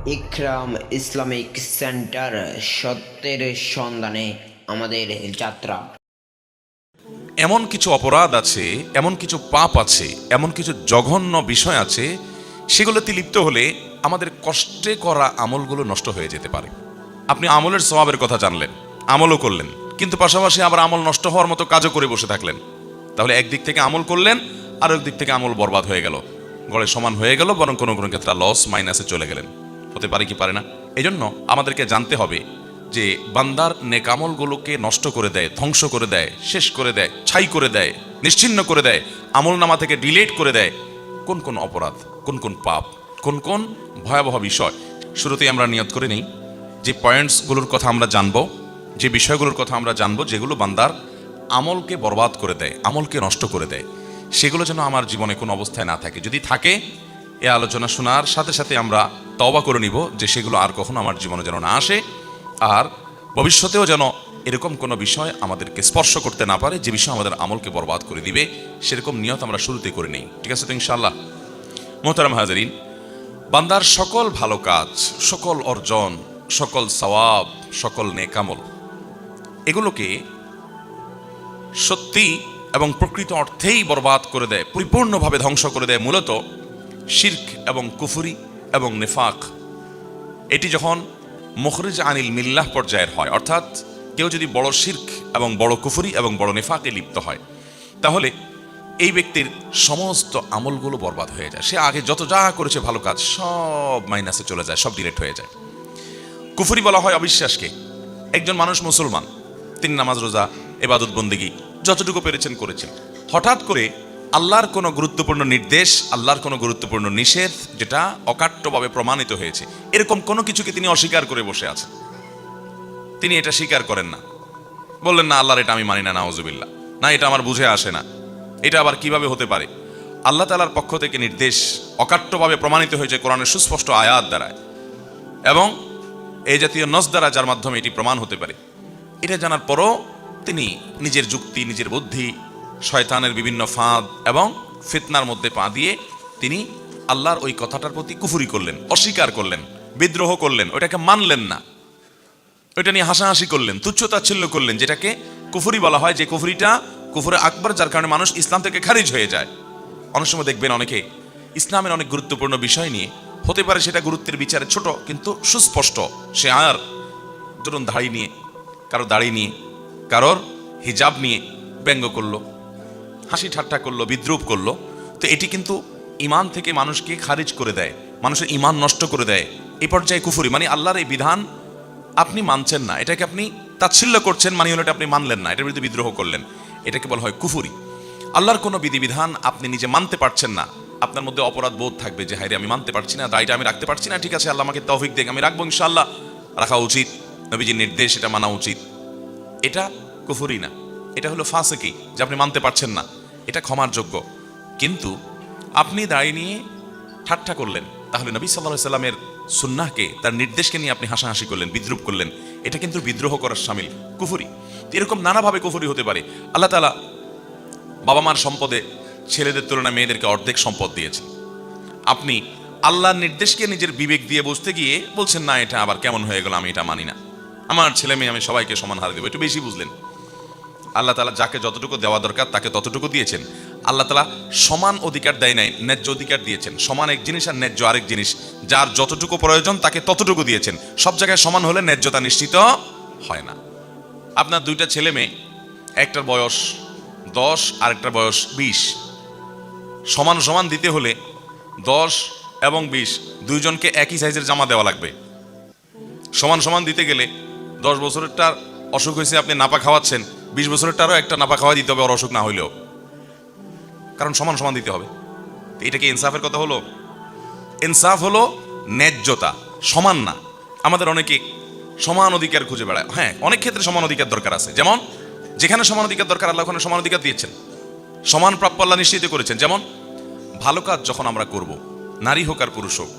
ইকরাম Islamic centre, সত্যের সন্ধানে আমাদের যাত্রা। এমন কিছু অপরাধ আছে, এমন কিছু পাপ আছে, এমন কিছু জঘন্য বিষয় আছে, সেগুলোতে লিপ্ত হলে আমাদের কষ্টে করা আমলগুলো নষ্ট হয়ে যেতে পারে। আপনি আমলের সওয়াবের কথা জানলেন, আমলও করলেন, কিন্তু পাশাপাশি আবার আমল নষ্ট হওয়ার মতো কাজও করে বসে থাকলেন। তাহলে একদিক থেকে আমল করলেন, আর একদিক থেকে আমল বরবাদ হয়ে গেল, গড়ে সমান হয়ে গেল, বরং কোনো কোনো ক্ষেত্রে লস মাইনাসে চলে গেলেন। হতে পারে কি পারে না? এই জন্য আমাদেরকে জানতে হবে যে বান্দার নেকামলগুলোকে নষ্ট করে দেয়, ধ্বংস করে দেয়, শেষ করে দেয়, ছাই করে দেয়, নিশ্চিহ্ন করে দেয়, আমল নামা থেকে ডিলিট করে দেয় কোন কোন অপরাধ, কোন কোন পাপ, কোন কোন ভয়াবহ বিষয়। শুরুতেই আমরা নিয়ত করে নিই যে পয়েন্টসগুলোর কথা আমরা জানবো, যে বিষয়গুলোর কথা আমরা জানবো যেগুলো বান্দার আমলকে বরবাদ করে দেয়, আমলকে নষ্ট করে দেয়, সেগুলো যেন আমার জীবনে কোনো অবস্থায় না থাকে। যদি থাকে, এ আলোচনা শোনার সাথে সাথে আমরা তওবা করে নিব যে সেগুলো আর কখনো আমার জীবনে যেন না আসে, আর ভবিষ্যতেও যেন এরকম কোনো বিষয় আমাদেরকে স্পর্শ করতে না পারে যে বিষয় আমাদের আমলকে বরবাদ করে দিবে। সেরকম নিয়ত আমরা শুরুতে করে নেই, ঠিক আছে তো ইনশাআল্লাহ? মোহতারাম হাজারিন, বান্দার সকল ভালো কাজ, সকল অর্জন, সকল সওয়াব, সকল নেকামল, এগুলোকে সত্যি এবং প্রকৃত অর্থেই বরবাদ করে দেয়, পরিপূর্ণভাবে ধ্বংস করে দেয় মূলত শিরক এবং কুফরি এবং নেফাক। এটি যখন মুখরিজ আনিল মিল্লাহ পর্যায়ের হয়, অর্থাৎ কেউ যদি বড় শিরক এবং বড় কুফরি এবং বড় নেফাকে লিপ্ত হয়, তাহলে এই ব্যক্তির সমস্ত আমলগুলো বরবাদ হয়ে যায়। সে আগে যত যা করেছে ভালো কাজ সব মাইনাসে চলে যায়, সব ডিলেট হয়ে যায়। কুফরি বলা হয় অবিশ্বাসকে। একজন মানুষ মুসলমান, তিনি নামাজ রোজা ইবাদত বন্দেগী যতটুকু পেরেছেন করেছেন, হঠাৎ করে আল্লাহর কোনো গুরুত্বপূর্ণ নির্দেশ, আল্লাহর কোনো গুরুত্বপূর্ণ নিষেধ যেটা অকাট্যভাবে প্রমাণিত হয়েছে, এরকম কোনো কিছুকে তিনি অস্বীকার করে বসে আছেন। তিনি এটা স্বীকার করেন না, বললেন না আল্লাহর এটা আমি মানি না, নাউজুবিল্লাহ, না এটা আমার বুঝে আসে না, এটা আবার কিভাবে হতে পারে। আল্লাহ তাআলার পক্ষ থেকে নির্দেশ অকাট্যভাবে প্রমাণিত হয়েছে কোরআনের সুস্পষ্ট আয়াত দ্বারা এবং এই জাতীয় নস দ্বারা, যার মাধ্যমে এটি প্রমাণ হতে পারে। এটা জানার পরও তিনি নিজের যুক্তি, নিজের বুদ্ধি, শয়তানের বিভিন্ন ফাঁদ এবং ফিতনার মধ্যে পা দিয়ে তিনি আল্লাহর ওই কথাটার প্রতি কুফরি করলেন, অস্বীকার করলেন, বিদ্রোহ করলেন, ওইটাকে মানলেন না, ওইটা নিয়ে হাসাহাসি করলেন, তুচ্ছতাচ্ছিল্য করলেন, যেটাকে কুফরি বলা হয়। যে কুফরিটা কুফরে আকবার, যার কারণে মানুষ ইসলাম থেকে খারিজ হয়ে যায়। অনেক সময় দেখবেন অনেকে ইসলামের অনেক গুরুত্বপূর্ণ বিষয় নিয়ে, হতে পারে সেটা গুরুত্বের বিচারে ছোট কিন্তু সুস্পষ্ট, সে আর ধরুন দাড়ি নিয়ে, কারো দাড়ি নিয়ে, কারোর হিজাব নিয়ে ব্যঙ্গ করলো, হাসি ঠাট্টা করলো, বিদ্রুপ করলো, তো এটি কিন্তু ইমান থেকে মানুষকে খারিজ করে দেয়, মানুষের ইমান নষ্ট করে দেয়। এই পর্যায়ে কুফরি, মানে আল্লাহর এই বিধান আপনি মানছেন না, এটাকে আপনি তাচ্ছিল্য করছেন, মানে হলো এটা আপনি মানলেন না, এটার বিরুদ্ধে বিদ্রোহ করলেন, এটাকে বলা হয় কুফরি। আল্লাহর কোনো বিধিবিধান আপনি নিজে মানতে পারছেন না, আপনার মধ্যে অপরাধ বোধ থাকবে যে হায়রে আমি মানতে পারছি না, দায়টা আমি রাখতে পারছি না, ঠিক আছে আল্লাহ আমাকে তৌফিক দেখ, আমি রাখবো ইনশাআল্লাহ, রাখা উচিত, নবীজির নির্দেশ, এটা মানা উচিত। এটা কুফরি না, এটা হলো ফাসিকি, যে আপনি মানতে পারছেন না, এটা ক্ষমার যোগ্য। কিন্তু আপনি দাঁড়িয়ে নিয়ে ঠাট্টা করলেন, তাহলে নবী সাল্লাল্লাহু আলাইহি সাল্লামের সুন্নাহকে, তার নির্দেশকে নিয়ে আপনি হাসাহাসি করলেন, বিদ্রুপ করলেন, এটা কিন্তু বিদ্রোহ করার শামিল, কুফরি। এরকম নানাভাবে কুফরি হতে পারে। আল্লাহ তাআলা বাবা মার সম্পদে ছেলেদের তুলনায় মেয়েদেরকে অর্ধেক সম্পদ দিয়েছে, আপনি আল্লাহর নির্দেশকে নিজের বিবেক দিয়ে বুঝতে গিয়ে বলছেন না এটা আবার কেমন হয়ে গেল, আমি এটা মানি না, আমার ছেলে মেয়ে আমি সবাইকে সমান হার দেবো, একটু বেশি বুঝলেন। আল্লাহ তাআলা যাকে যতটুকু দেওয়া দরকার তাকে ততটুকু দিয়েছেন। আল্লাহ তাআলা সমান অধিকার দেয় নাই, ন্যায্য অধিকার দিয়েছেন। সমান এক জিনিস আর ন্যায্য আরেক জিনিস, যার যতটুকু প্রয়োজন তাকে ততটুকু দিয়েছেন। সব জায়গায় সমান হলে ন্যায্যতা নিশ্চিত হয় না। আপনার দুইটা ছেলে মেয়ে, একটার বয়স 10 আর একটার বয়স 20, সমান সমান দিতে হলে 10 এবং 20 দুইজনকে একই সাইজের জামা দেওয়া লাগবে। সমান সমান দিতে গেলে 10 বছরেরটার অসুখ হয়েছে, আপনি নাপা খাওয়াচ্ছেন, 20 বছরেরটারও একটা নাপা খাওয়া দিতে হবে, ওর অসুখ না হইলেও, কারণ সমান সমান দিতে হবে। এটা কি ইনসাফের কথা হলো? ইনসাফ হলো ন্যায্যতা, সমান না। আমাদের অনেকে সমান অধিকার খুঁজে বেড়ায়। হ্যাঁ, অনেক ক্ষেত্রে সমান অধিকার দরকার আছে, যেমন যেখানে সমান অধিকার দরকার আল্লাহ ওখানে সমান অধিকার দিয়েছেন, সমান প্রাপ্য আল্লাহ নিশ্চিত করেছেন। যেমন ভালো কাজ যখন আমরা করব, নারী হোক আর পুরুষ হোক,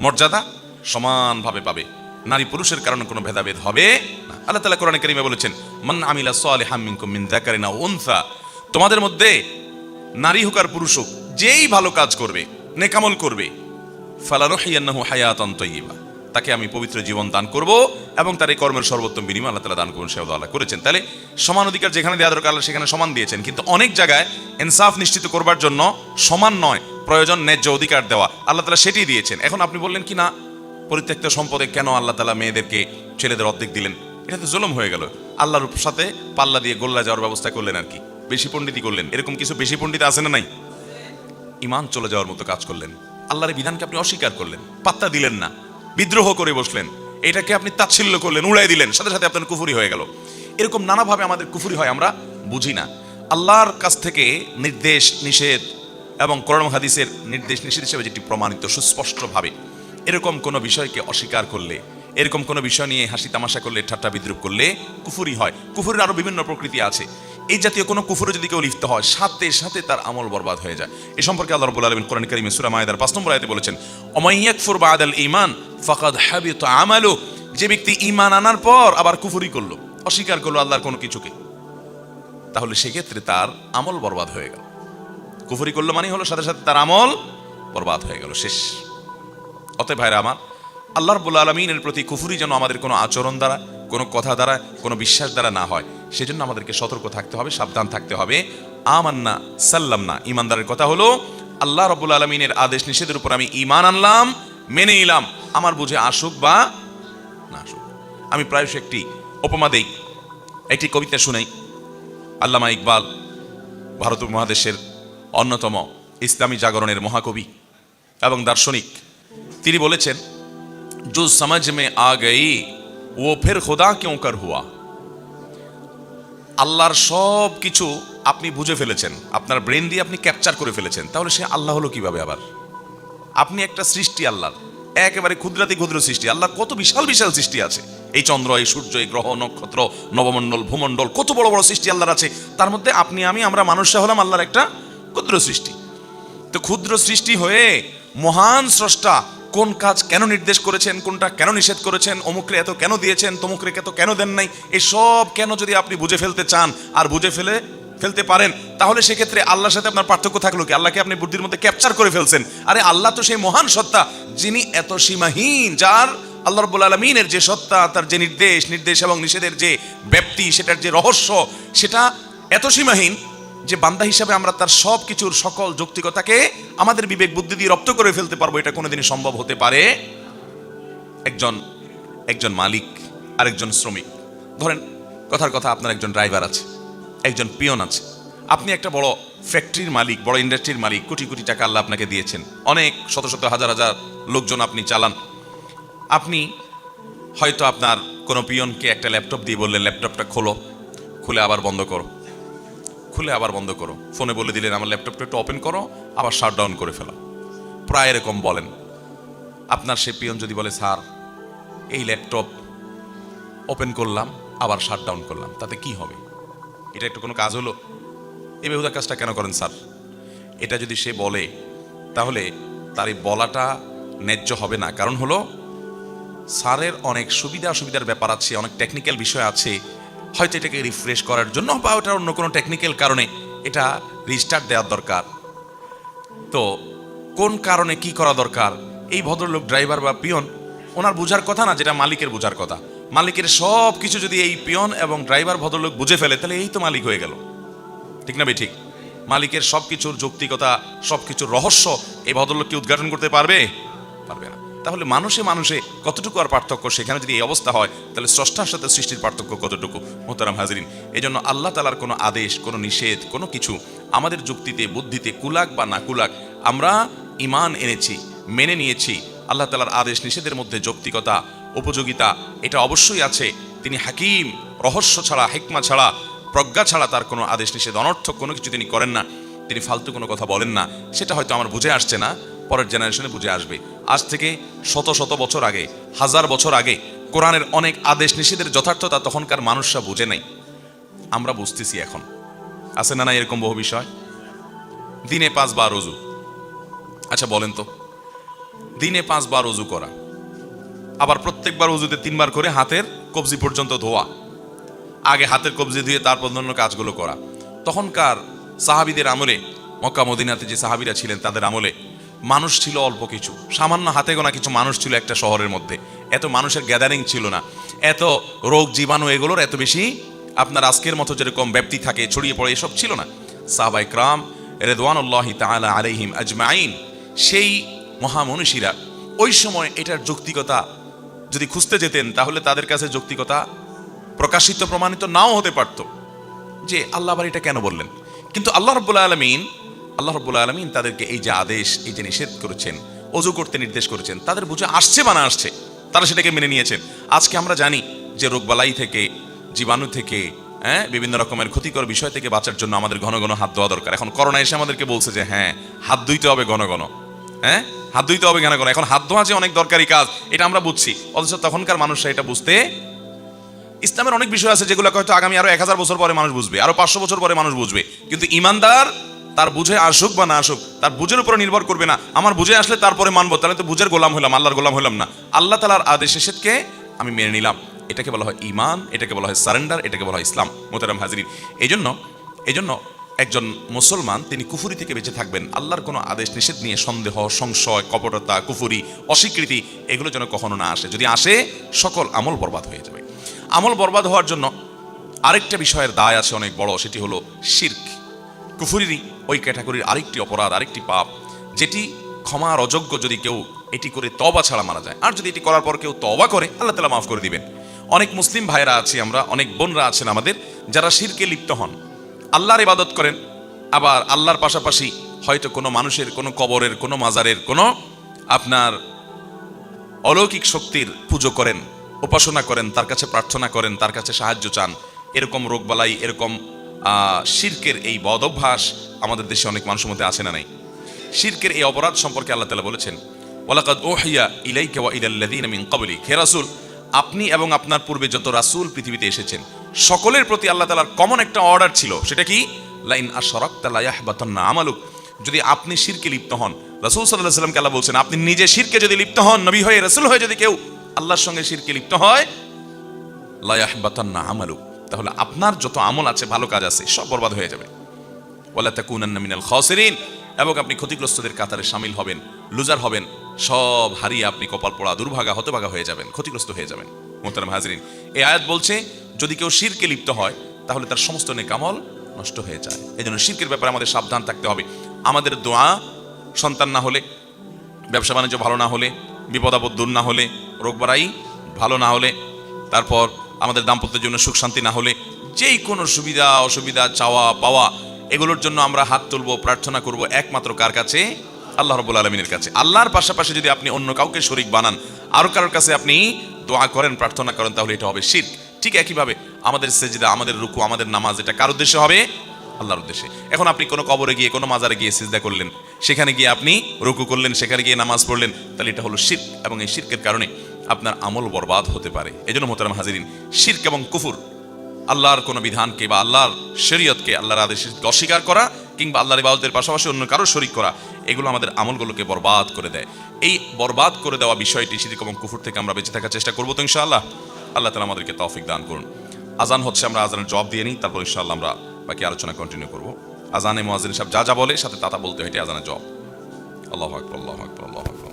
মর্যাদা সমানভাবে পাবে, নারী পুরুষের কারণে কোনো ভেদাভেদ হবে না। আল্লাহ তাআলা কোরআনে কারিমে বলেছেন, মান আমিলা সালিহাম মিনকুম মিন যাকারিন আও উনসা, তোমাদের মধ্যে নারী হোক আর পুরুষ হোক, যেই ভালো কাজ করবে, নেকামল করবে, ফালানুহিয়ান্নাহু হায়াতান তাইয়্যিবা, তাকে আমি পবিত্র জীবন দান করব এবং তার এই কর্মের সর্বোত্তম বিনিময় আল্লাহ তাআলা দান করুন, সে আল্লাহ করেছেন। তাহলে সমান অধিকার যেখানে দেওয়া দরকার আল্লাহ সেখানে সমান দিয়েছেন, কিন্তু অনেক জায়গায় ইনসাফ নিশ্চিত করবার জন্য সমান নয়, প্রয়োজন ন্যায্য অধিকার দেওয়া, আল্লাহ তাআলা সেটি দিয়েছেন। এখন আপনি বললেন কি না, পরিত্যক্ত সম্পদে কেন আল্লাহ তাআলা মেয়েদেরকে ছেলেদের অর্ধেক দিলেন? এটা তো জুলুম হয়ে গেল। আল্লাহর সাথে পাল্লা দিয়ে গোল্লা যাওয়ার ব্যবস্থা করলেন আর কি, বেশি পণ্ডিতই করলেন। এরকম কিছু বেশি পণ্ডিত আছে না নাই? ইমান চলে যাওয়ার মতো কাজ করলেন, আল্লাহর বিধানকে আপনি অস্বীকার করলেন, পাত্তা দিলেন না, বিদ্রোহ করে বসলেন, এটাকে আপনি তাচ্ছিল্য করলেন, উড়াই দিলেন, সাথে সাথে আপনার কুফরি হয়ে গেল। এরকম নানাভাবে আমাদের কুফরি হয়, আমরা বুঝি না। আল্লাহর কাছ থেকে নির্দেশ নিষেধ এবং কোরআন হাদিসের নির্দেশ নিষেধ হিসেবে যেটি প্রমাণিত সুস্পষ্টভাবে, এরকম কোনো বিষয়কে অস্বীকার করলে, এরকম কোনো বিষয় নিয়ে হাসি তামাশা করলে, ঠাট্টা বিদ্রুপ করলে কুফরি হয়। কুফরের আরো বিভিন্ন প্রকৃতি আছে। এই জাতীয় কোনো কুফরে যদি কেউ লিপ্ত হয়, সাথে সাথে তার আমল বরবাদ হয়ে যায়। এ সম্পর্কে আল্লাহ রাব্বুল আলামিন কোরআন কারীমে সূরা মায়েদার ৫ নম্বর আয়াতে বলেছেন, ওমাই ইয়াকফুর বা'দাল ঈমান ফাকাদ হাবিতা আমালু, যে ব্যক্তি ঈমান আনার পর আবার কুফরি করলো, অস্বীকার করলো আল্লাহর কোনো কিছুকে, তাহলে সেক্ষেত্রে তার আমল বরবাদ হয়ে গেল। কুফরি করলো মানে হলো সাথে সাথে তার আমল বরবাদ হয়ে গেল, শেষ। অতএব ভাইরা আমার, আল্লাহ রাব্বুল আলামিনের প্রতি কুফরি যেন আমাদের কোনো আচরণ দ্বারা, কোনো কথা দ্বারা, কোনো বিশ্বাস দ্বারা না হয়, সেজন্য আমাদেরকে সতর্ক থাকতে হবে, সাবধান থাকতে হবে। আমান্না সাল্লামনা, ইমানদারের কথা হলো আল্লাহ রাব্বুল আলামিনের আদেশ নিষেধের উপর আমি ঈমান আনলাম, মেনে নিলাম, আমার বুঝে আসুক বা না আসুক। আমি প্রায়শই একটি উপমা দেই, একটি কবিতা শুনাই। আল্লামা ইকবাল ভারত উপমহাদেশের অন্যতম ইসলামী জাগরণের মহাকবি এবং দার্শনিক, তিনি বলেছেন, जो समझ में आ गई वो फिर खुदा क्यों कर हुआ। আল্লাহর সব কিছু আপনি বুঝে ফেলেছেন, আপনার ব্রেন দিয়ে আপনি ক্যাপচার করে ফেলেছেন, তাহলে সে আল্লাহ হলো কিভাবে আবার? আপনি একটা সৃষ্টি আল্লাহর, একেবারে ক্ষুদ্রাতি ক্ষুদ্র সৃষ্টি। আল্লাহ কত বিশাল বিশাল সৃষ্টি আছে, এই চন্দ্র, এই সূর্য, এই গ্রহ নক্ষত্র, নবমণ্ডল, ভূমণ্ডল, কত বড় বড় সৃষ্টি আল্লাহর আছে। তার মধ্যে আপনি আমি, আমরা মানুষরা হলাম আল্লাহর একটা ক্ষুদ্র সৃষ্টি। তো ক্ষুদ্র সৃষ্টি হয়ে মহান স্রষ্টা কোন কাজ কেন নির্দেশ করেছেন, কোনটা কেন নিষেধ করেছেন, অমুকরে এত কেন দিয়েছেন, তমুকরে এত কেন দেন নাই, এই সব কেন যদি আপনি বুঝে ফেলতে চান আর বুঝে ফেলতে পারেন, তাহলে সেক্ষেত্রে আল্লাহর সাথে আপনার পার্থক্য থাকলো কি? আল্লাহকে আপনি বুদ্ধির মধ্যে ক্যাপচার করে ফেলছেন। আরে আল্লাহ তো সেই মহান সত্তা, যিনি এত সীমাহীন, যার আল্লাহ রাব্বুল আলামিনের যে সত্তা, তার যে নির্দেশ এবং নিষেধের যে ব্যাপ্তি, সেটার যে রহস্য, সেটা এত সীমাহীন যে বান্দা হিসাবে আমরা তার সব কিছুর সকল যৌক্তিকতাকে আমাদের বিবেক বুদ্ধি দিয়ে রপ্ত করে ফেলতে পারবো, এটা কোনোদিনই সম্ভব হতে পারে। একজন মালিক আর একজন শ্রমিক, ধরেন কথার কথা, আপনার একজন ড্রাইভার আছে, একজন পিয়ন আছে। আপনি একটা বড় ফ্যাক্টরির মালিক, বড় ইন্ডাস্ট্রির মালিক, কোটি কোটি টাকা আল্লাহ আপনাকে দিয়েছেন, অনেক শত শত হাজার হাজার লোকজন আপনি চালান। আপনি হয়তো আপনার কোনো পিয়নকে একটা ল্যাপটপ দিয়ে বললেন, ল্যাপটপটা খোলো, খুলে আবার বন্ধ করো, খুলে আবার বন্ধ করো। ফোনে বলে দিলেন, আমার ল্যাপটপটা একটু ওপেন করো, আবার শাটডাউন করে ফেলো। প্রায় এরকম বলেন। আপনার সে পিয়ন যদি বলে, স্যার এই ল্যাপটপ ওপেন করলাম আবার শাটডাউন করলাম, তাতে কি হবে? এটা একটু কোনো কাজ হলো? এই বেহুদা কাজটা কেন করেন স্যার? এটা যদি সে বলে, তাহলে তার এই বলাটা ন্যায্য হবে না। কারণ হলো, স্যারের অনেক সুবিধা অসুবিধার ব্যাপার আছে, অনেক টেকনিক্যাল বিষয় আছে, হয়তো এটাকে রিফ্রেশ করার জন্য বা ওটার অন্য কোনো টেকনিক্যাল কারণে এটা রিস্টার্ট দেওয়ার দরকার। তো কোন কারণে কি করা দরকার, এই ভদ্রলোক ড্রাইভার বা পিয়ন ওনার বোঝার কথা না, যেটা মালিকের বোঝার কথা। মালিকের সব কিছু যদি এই পিয়ন এবং ড্রাইভার ভদ্রলোক বুঝে ফেলে, তাহলে এই তো মালিক হয়ে গেল, ঠিক না? ঠিক। মালিকের সব কিছুর যৌক্তিকতা, সব কিছুর রহস্য এই ভদ্রলোক কি উদ্ঘাটন করতে পারবে? পারবে না। তাহলে মানুষে কতটুকু আর পার্থক্য, সেখানে যদি এই অবস্থা হয়, তাহলে স্রষ্টার সাথে সৃষ্টির পার্থক্য কতটুকু? মোহতারাম হাজরিন, এই জন্য আল্লাহ তাআলার কোনো আদেশ, কোনো নিষেধ, কোনো কিছু আমাদের যুক্তিতে বুদ্ধিতে কুলাক বা না কুলাক, আমরা ঈমান এনেছি, মেনে নিয়েছি। আল্লাহ তাআলার আদেশ নিষেধের মধ্যে যৌক্তিকতা, উপযোগিতা এটা অবশ্যই আছে। তিনি হাকিম, রহস্য ছাড়া, হিকমা ছাড়া, প্রজ্ঞা ছাড়া তার কোনো আদেশ নিষেধ, অনর্থক কোনো কিছু তিনি করেন না। তিনি ফালতু কোনো কথা বলেন না। সেটা হয়তো আমার বুঝে আসছে না, পরের জেনারেশনে বুঝে আসবে। আজ থেকে শত শত বছর আগে, হাজার বছর আগে কোরআনের অনেক আদেশ নিষেধের যথার্থতা তখনকার মানুষরা বুঝে নাই, আমরা বুঝতেছি এখন। আছে না না এরকম বহু বিষয়? দিনে 5 বার ওযু। আচ্ছা বলেন তো, দিনে 5 বার ওযু করা, আবার প্রত্যেকবার ওযুতে 3 বার করে হাতের কবজি পর্যন্ত ধোয়া, আগে হাতের কবজি ধুয়ে তারপর অন্য কাজগুলো করা। তখনকার সাহাবীদের আমলে, মক্কা মদিনাতে যে সাহাবীরা ছিলেন তাদের আমলে মানুষ ছিল অল্প কিছু, সামান্য হাতে গোনা কিছু মানুষ ছিল একটা শহরের মধ্যে। এত মানুষের গ্যাদারিং ছিল না, এত রোগ জীবাণু এগুলোর এত বেশি আপনার আজকের মতো যেরকম ব্যাপ্তি থাকে ছড়িয়ে পড়ে এসব ছিল না। সাহাবায়ে কেরাম রিদওয়ানুল্লাহি তাআলা আলাইহিম আজমাইন, সেই মহামনীষীরা ওই সময় এটার যৌক্তিকতা যদি খুঁজতে যেতেন তাহলে তাদের কাছে যৌক্তিকতা প্রকাশিত প্রমাণিত নাও হতে পারত, যে আল্লাহ আবার এটা কেন বললেন। কিন্তু আল্লাহ রাব্বুল আলামিন তাদেরকে এই যে আদেশ, এই যে নিষেধ করেছেন, ওযু করতে নির্দেশ করেছেন, তাদের বুঝে আসছে বা না আসছে, তারা সেটাকে মেনে নিয়েছেন। আজকে আমরা জানি যে রোগবালাই থেকে, জীবাণু থেকে, বিভিন্ন রকমের ক্ষতিকর বিষয় থেকে বাঁচার জন্য আমাদের ঘন ঘন হাত ধোয়া দরকার। এখন করোনা এসে আমাদেরকে বলছে যে হ্যাঁ, হাত ধুইতে হবে ঘন ঘন, হাত ধুইতে হবে ঘন ঘন। এখন হাত ধোয়া যে অনেক দরকারি কাজ এটা আমরা বুঝছি, অথচ তখনকার মানুষরা এটা বুঝতে, ইসলামের অনেক বিষয় আছে যেগুলো হয়তো আগামী আরো 1000 বছর পরে মানুষ বুঝবে, আরো 500 বছর পরে মানুষ বুঝবে, কিন্তু ইমানদার তার বুঝে আসুক বা না আসুক তার বুঝের উপর নির্ভর করবে না। আমার বুঝে আসলে তারপরে মানবো, তাহলে তো বুঝের গোলাম হলাম, আল্লাহর গোলাম হলাম না। আল্লাহ তাআলার আদেশ নিষেধকে আমি মেনে নিলাম, এটাকে বলা হয় ঈমান, এটাকে বলা হয় সারেন্ডার, এটাকে বলা হয় ইসলাম। মোহতারাম হাজিরিন, এই জন্য একজন মুসলমান তিনি কুফরি থেকে বেঁচে থাকবেন। আল্লাহর কোনো আদেশ নিষেধ নিয়ে সন্দেহ, সংশয়, কপটতা, কুফরি, অস্বীকৃতি এগুলো যেন কখনো না আসে। যদি আসে সকল আমল বরবাদ হয়ে যাবে। আমল বরবাদ হওয়ার জন্য আরেকটা বিষয়ের দায় আছে অনেক বড়, সেটি হলো শিরক। কুফরিরই ওই ক্যাটাগরির আরেকটি অপরাধ, আরেকটি পাপ, যেটি ক্ষমার অযোগ্য যদি কেউ এটি করে তওবা ছাড়া মারা যায়। আর যদি এটি করার পর কেউ তওবা করে আল্লাহ তাআলা মাফ করে দিবেন। অনেক মুসলিম ভাইরা আছি আমরা, অনেক বোনরা আছেন আমাদের, যারা শিরকে লিপ্ত হন, আল্লাহর ইবাদত করেন, আবার আল্লাহর পাশাপাশি হয়তো কোনো মানুষের, কোনো কবরের, কোনো মাজারের, কোনো আপনার অলৌকিক শক্তির পুজো করেন, উপাসনা করেন, তার কাছে প্রার্থনা করেন, তার কাছে সাহায্য চান। এরকম রোগবালাই, এরকম শিরকের এই বদ অভ্যাস আমাদের দেশে অনেক মানুষের মধ্যে আছে না নাই? শিরকের এই অপরাধ সম্পর্কে আল্লাহ তাআলা বলেছেন, ওয়ালাকাদ উহিয়া ইলাইকা ওয়া ইলাল্লাযীনা মিন ক্বাবলিক, হে রাসূল, আপনি এবং আপনার পূর্বে যত রাসূল পৃথিবীতে এসেছেন সকলের প্রতি আল্লাহ তাআলার কমন একটা অর্ডার ছিল। সেটা কি? লাইন আশরাকতা লা ইয়াহবাতান্না আমালুক, যদি আপনি শিরকে লিপ্ত হন, রাসূল সাল্লাল্লাহু আলাইহি ওয়াসাল্লামকে আল্লাহ বলছেন, আপনি নিজে শিরকে যদি লিপ্ত হন, নবী হয়ে, রাসূল হয়ে যদি কেউ আল্লাহর সঙ্গে শিরকে লিপ্ত হয়, লা ইয়াহবাতান্না আমালুক, তাহলে আপনার যত আমল আছে, ভালো কাজ আছে, সব বরবাদ হয়ে যাবে। ওয়ালা তাকুনান্না মিনাল খাসিরিন, এবং আপনি ক্ষতিগ্রস্তদের কাতারে শামিল হবেন, লুজার হবেন, সব হারিয়ে আপনি কপাল পোড়া, দুর্ভাগা, হতভাগা হয়ে যাবেন, ক্ষতিগ্রস্ত হয়ে যাবেন। মোহতারাম হাজরিন, এই আয়াত বলছে যদি কেউ শিরকে লিপ্ত হয় তাহলে তার সমস্ত নেক আমল নষ্ট হয়ে যায়। এই জন্য শিরকের ব্যাপারে আমাদের সাবধান থাকতে হবে। আমাদের দোয়া, সন্তান না হলে, ব্যবসা বাণিজ্য ভালো না হলে, বিপদ আপদ দূর না হলে, রোগবারাই ভালো না হলে, তারপর আমাদের দাম্পত্যের জন্য সুখ শান্তি না হলে, যেই কোনো সুবিধা অসুবিধা, চাওয়া পাওয়া, এগুলোর জন্য আমরা হাত তুলবো, প্রার্থনা করব একমাত্র কার কাছে? আল্লাহ রাব্বুল আলামিনের কাছে। আল্লাহর পাশাপাশি যদি আপনি অন্য কাউকে শরীক বানান, আরো কারোর কাছে আপনি দোয়া করেন, প্রার্থনা করেন, তাহলে এটা হবে শিরক। ঠিক একইভাবে আমাদের সেজদা, আমাদের রুকু, আমাদের নামাজ, এটা কার উদ্দেশ্যে হবে? আল্লাহর উদ্দেশ্যে। এখন আপনি কোনো কবরে গিয়ে, কোনো মাজারে গিয়ে সিজদা করলেন, সেখানে গিয়ে আপনি রুকু করলেন, সেখানে গিয়ে নামাজ পড়লেন, তাহলে এটা হলো শিরক, এবং এই শিরকের কারণে আপনার আমল বরবাদ হতে পারে। এজন্য মোহতারাম হাজিরিন, শিরক এবং কুফর, আল্লাহর কোনো বিধানকে বা আল্লাহর শরীয়তকে, আল্লাহর আদেশকে অস্বীকার করা, কিংবা আল্লাহর ইবাদতের পাশাপাশি অন্য কারো শরীক করা, এগুলো আমাদের আমলগুলোকে বরবাদ করে দেয়। এই বরবাদ করে দেওয়া বিষয়টি, শিরক এবং কুফর থেকে আমরা বেঁচে থাকার চেষ্টা করবো তো ইনশাআল্লাহ। আল্লাহ তাআলা আমাদেরকে তৌফিক দান করুন। আজান হচ্ছে, আমরা আজানের জবাব দিয়ে নিই, তারপর ইনশাআল্লাহ আমরা বাকি আলোচনা কন্টিনিউ করবো। আজানে মুয়াজ্জিন সাহেব যা যা বলে সাথে তা বলতে হয়, এটাই আজানের জবাব। আল্লাহু আকবার, আল্লাহু আকবার, আল্লাহু আকবার।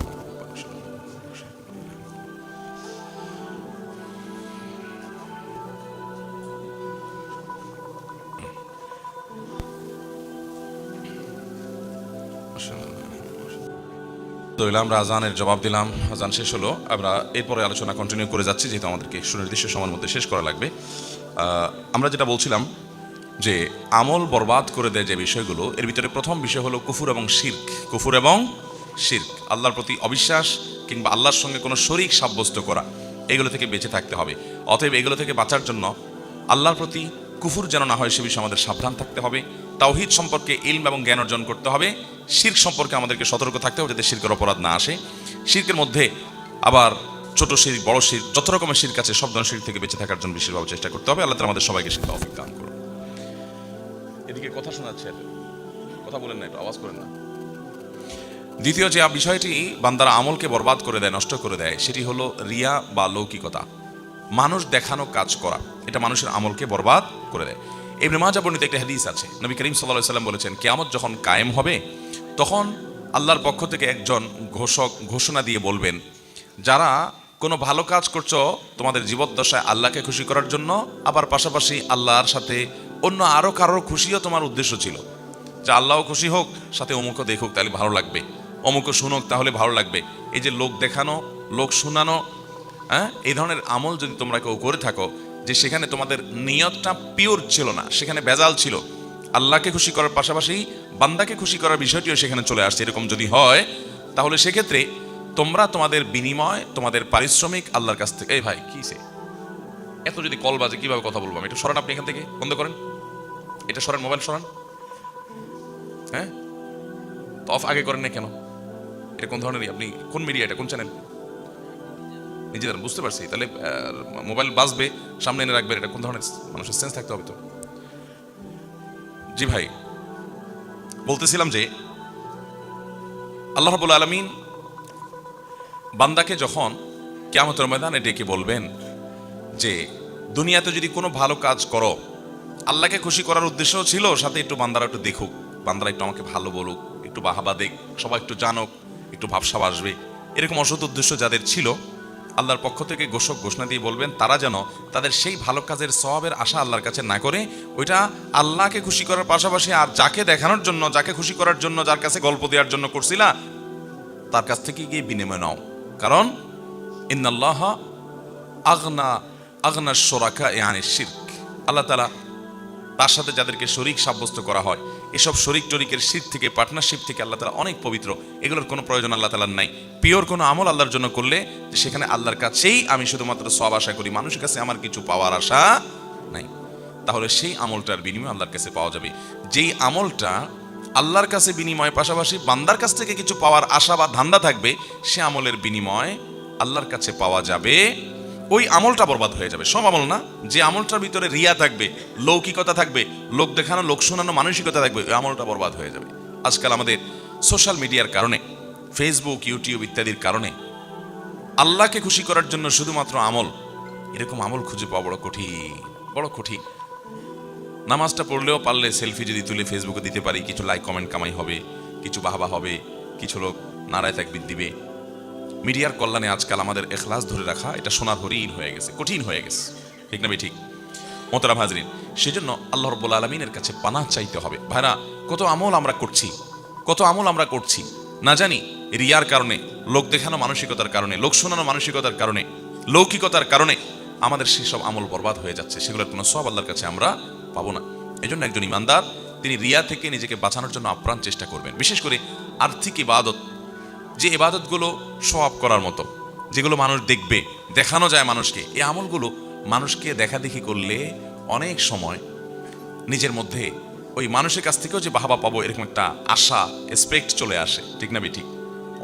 তো আমরা আজানের জবাব দিলাম, আজান শেষ হলো, আমরা এরপরে আলোচনা কন্টিনিউ করে যাচ্ছি, যেহেতু আমাদেরকে সুনির্দিষ্ট সময়ের মধ্যে শেষ করা লাগবে। আমরা যেটা বলছিলাম যে আমল বরবাদ করে দেয় যে বিষয়গুলো, এর ভিতরে প্রথম বিষয় হলো কুফর এবং শিরক। কুফর এবং শিরক, আল্লাহর প্রতি অবিশ্বাস কিংবা আল্লাহর সঙ্গে কোনো শরীক সাব্যস্ত করা, এগুলো থেকে বেঁচে থাকতে হবে। অতএব এগুলো থেকে বাঁচার জন্য আল্লাহর প্রতি কুফর যেন না হয় সে বিষয়ে আমাদের সাবধান থাকতে হবে। তাওহীদ সম্পর্কে ইলম এবং জ্ঞান অর্জন করতে হবে। শিরক সম্পর্কে আমাদেরকে সতর্ক থাকতে হবে যাতে শিরকের অপরাধ না আসে। শিরকের মধ্যে আবার ছোট শিরক, বড় শিরক, যত রকমের শিরক আছে সব ধরনের শিরক থেকে বেঁচে থাকার জন্য বিশেষভাবে চেষ্টা করতে হবে। আল্লাহ তাআলা আমাদের সবাইকে সেই তৌফিক দান করুন। এদিকে কথা শোনাচ্ছে, কথা বলেন না, একটু আওয়াজ করেন না। দ্বিতীয় যে বিষয়টি বান্দারা আমলকে বরবাদ করে দেয়, নষ্ট করে দেয়, সেটি হলো রিয়া বা লৌকিকতা, মানুষ দেখানো কাজ করা। এটা মানুষের আমলকে বরবাদ করে দেয়। ইবনে মাজাহ বর্ণিত একটা হাদিস আছে, নবী করিম সাল্লাল্লাহু আলাইহি ওয়াসাল্লাম বলেছেন, কিয়ামত যখন কায়েম হবে তখন আল্লাহর পক্ষ থেকে একজন ঘোষণা দিয়ে বলবেন, যারা কোনো ভালো কাজ করছো তোমাদের জীবদ্দশায় আল্লাহকে খুশি করার জন্য, আবার পাশাপাশি আল্লাহর সাথে অন্য আরও কারোর খুশিও তোমার উদ্দেশ্য ছিল, যে আল্লাহও খুশি হোক, সাথে অমুকও দেখুক তাহলে ভালো লাগবে, অমুকও শুনুক তাহলে ভালো লাগবে। এই যে লোক দেখানো, লোক শোনানো, হ্যাঁ, এই ধরনের আমল যদি তোমরা কেউ করে থাকো, যে সেখানে তোমাদের নিয়তটা পিওর ছিল না, সেখানে ভেজাল ছিল, আল্লাহকে খুশি করার পাশাপাশি বান্দাকে খুশি করার বিষয়টিও সেখানে চলে আসছে, এরকম যদি হয়, তাহলে সেক্ষেত্রে তোমরা তোমাদের বিনিময়, তোমাদের পারিশ্রমিক আল্লাহর কাছ থেকে। এই ভাই কিসে এত যদি কল বাজে, কিভাবে কথা বলবো আমি? একটু সরান, আপনি এখান থেকে বন্ধ করেন, এটা সরান, মোবাইল সরান। হ্যাঁ, তো অফ আগে করেন না কেন? এটা কোন ধরনেরই? আপনি কোন মিডিয়া, এটা কোন চ্যানেল? নিজেদের বুঝতে পারছি, তাহলে মোবাইল বাজবে, সামনে এনে রাখবেন, এটা কোন ধরনের? মানুষের সেন্স থাকতে হবে তো। জি ভাই, বলতেছিলাম যে আল্লাহ রাব্বুল আলামিন বান্দাকে যখন কিয়ামতের ময়দানে ডেকে বলবেন যে দুনিয়াতে যদি কোনো ভালো কাজ করো, আল্লাহকে খুশি করার উদ্দেশ্য ছিল, সাথে একটু বান্দারা একটু দেখুক, বান্দারা একটু আমাকে ভালো বলুক, একটু বাহাবা দেখ, সবাই একটু জানুক, একটু ভাবসাব আসবে, এরকম অসৎ উদ্দেশ্য যাদের ছিল, আল্লাহর পক্ষ থেকে ঘোষণা দিয়ে বলবেন তারা যেন তাদের সেই ভালো কাজের সওয়াবের আশা আল্লাহর কাছে না করে, ওইটা আল্লাহকে খুশি করার পাশাপাশি আর যাকে দেখানোর জন্য, যাকে খুশি করার জন্য, যার কাছে গল্প দেওয়ার জন্য করছিলা, তার কাছ থেকে গিয়ে বিনিময় নাও। কারণ ইন্নাল্লাহা আগনা শুরাকা আনিশ শিরক, আল্লাহ তাআলা তার সাথে যাদেরকে শরীক সাব্যস্ত করা হয়, এসব শরীক টরিকের শিরক থেকে, পার্টনারশিপ থেকে আল্লাহ তাআলা অনেক পবিত্র। এগুলোর কোনো প্রয়োজন আল্লাহ তাআলার নাই। পিওর কোনো আমল আল্লাহর জন্য করলে সেখানে আল্লাহর কাছেই আমি শুধুমাত্র সওয়াব আশা করি, মানুষের কাছে আমার কিছু পাওয়ার আশা নাই, তাহলে সেই আমলটার বিনিময় আল্লাহর কাছে পাওয়া যাবে। যেই আমলটা আল্লাহর কাছে বিনিময় পাশাপাশি বান্দার কাছ থেকে কিছু পাওয়ার আশা বা ধান্দা থাকবে, সে আমলের বিনিময় আল্লাহর কাছে পাওয়া যাবে, ওই আমলটা বরবাদ হয়ে যাবে। সব আমল না, যে আমলটার ভিতরে রিয়া থাকবে, লৌকিকতা থাকবে, লোক দেখানো, লোক শোনানো মানসিকতা থাকবে, ওই আমলটা বরবাদ হয়ে যাবে। আজকাল আমাদের সোশ্যাল মিডিয়ার কারণে, ফেসবুক, ইউটিউব ইত্যাদির কারণে আল্লাহকে খুশি করার জন্য শুধুমাত্র আমল, এরকম আমল খুঁজে পাওয়া বড় কঠিন, বড় কঠিন। নামাজটা পড়লেও পারলে সেলফি যদি তুলে ফেসবুকে দিতে পারি, কিছু লাইক কমেন্ট কামাই হবে, কিছু বাহবা হবে, কিছু লোক নারায় তাকবীর দিবে। মিডিয়ার কল্যাণে আজকাল আমাদের ইখলাস ধরে রাখা, এটা সোনার হরিণ হয়ে গেছে, কঠিন হয়ে গেছে, ঠিক না? ঠিক মোহতারাম হাজরিন, সেজন্য আল্লাহ রাব্বুল আলামিনের কাছে পানাহ চাইতে হবে। ভাইরা, কত আমল আমরা করছি, কত আমল আমরা করছি না জানি, রিয়ার কারণে, লোক দেখানো মানসিকতার কারণে, লোক শোনানো মানসিকতার কারণে, লৌকিকতার কারণে আমাদের সেসব আমল বরবাদ হয়ে যাচ্ছে, সেগুলোর কোনো সওয়াব আল্লাহর কাছে আমরা পাবো না। এজন্য একজন ইমানদার তিনি রিয়া থেকে নিজেকে বাঁচানোর জন্য আপ্রাণ চেষ্টা করবেন। বিশেষ করে আর্থিক ইবাদত, যে ইবাদতগুলো সওয়াব করার মতো, যেগুলো মানুষ দেখবে, দেখানো যায় মানুষকে, এই আমলগুলো মানুষকে দেখাদেখি করলে অনেক সময় নিজের মধ্যে ওই মানুষের কাছ থেকেও যে বাহবা পাবো এরকম একটা আশা, এক্সপেক্ট চলে আসে, ঠিক না? ঠিক,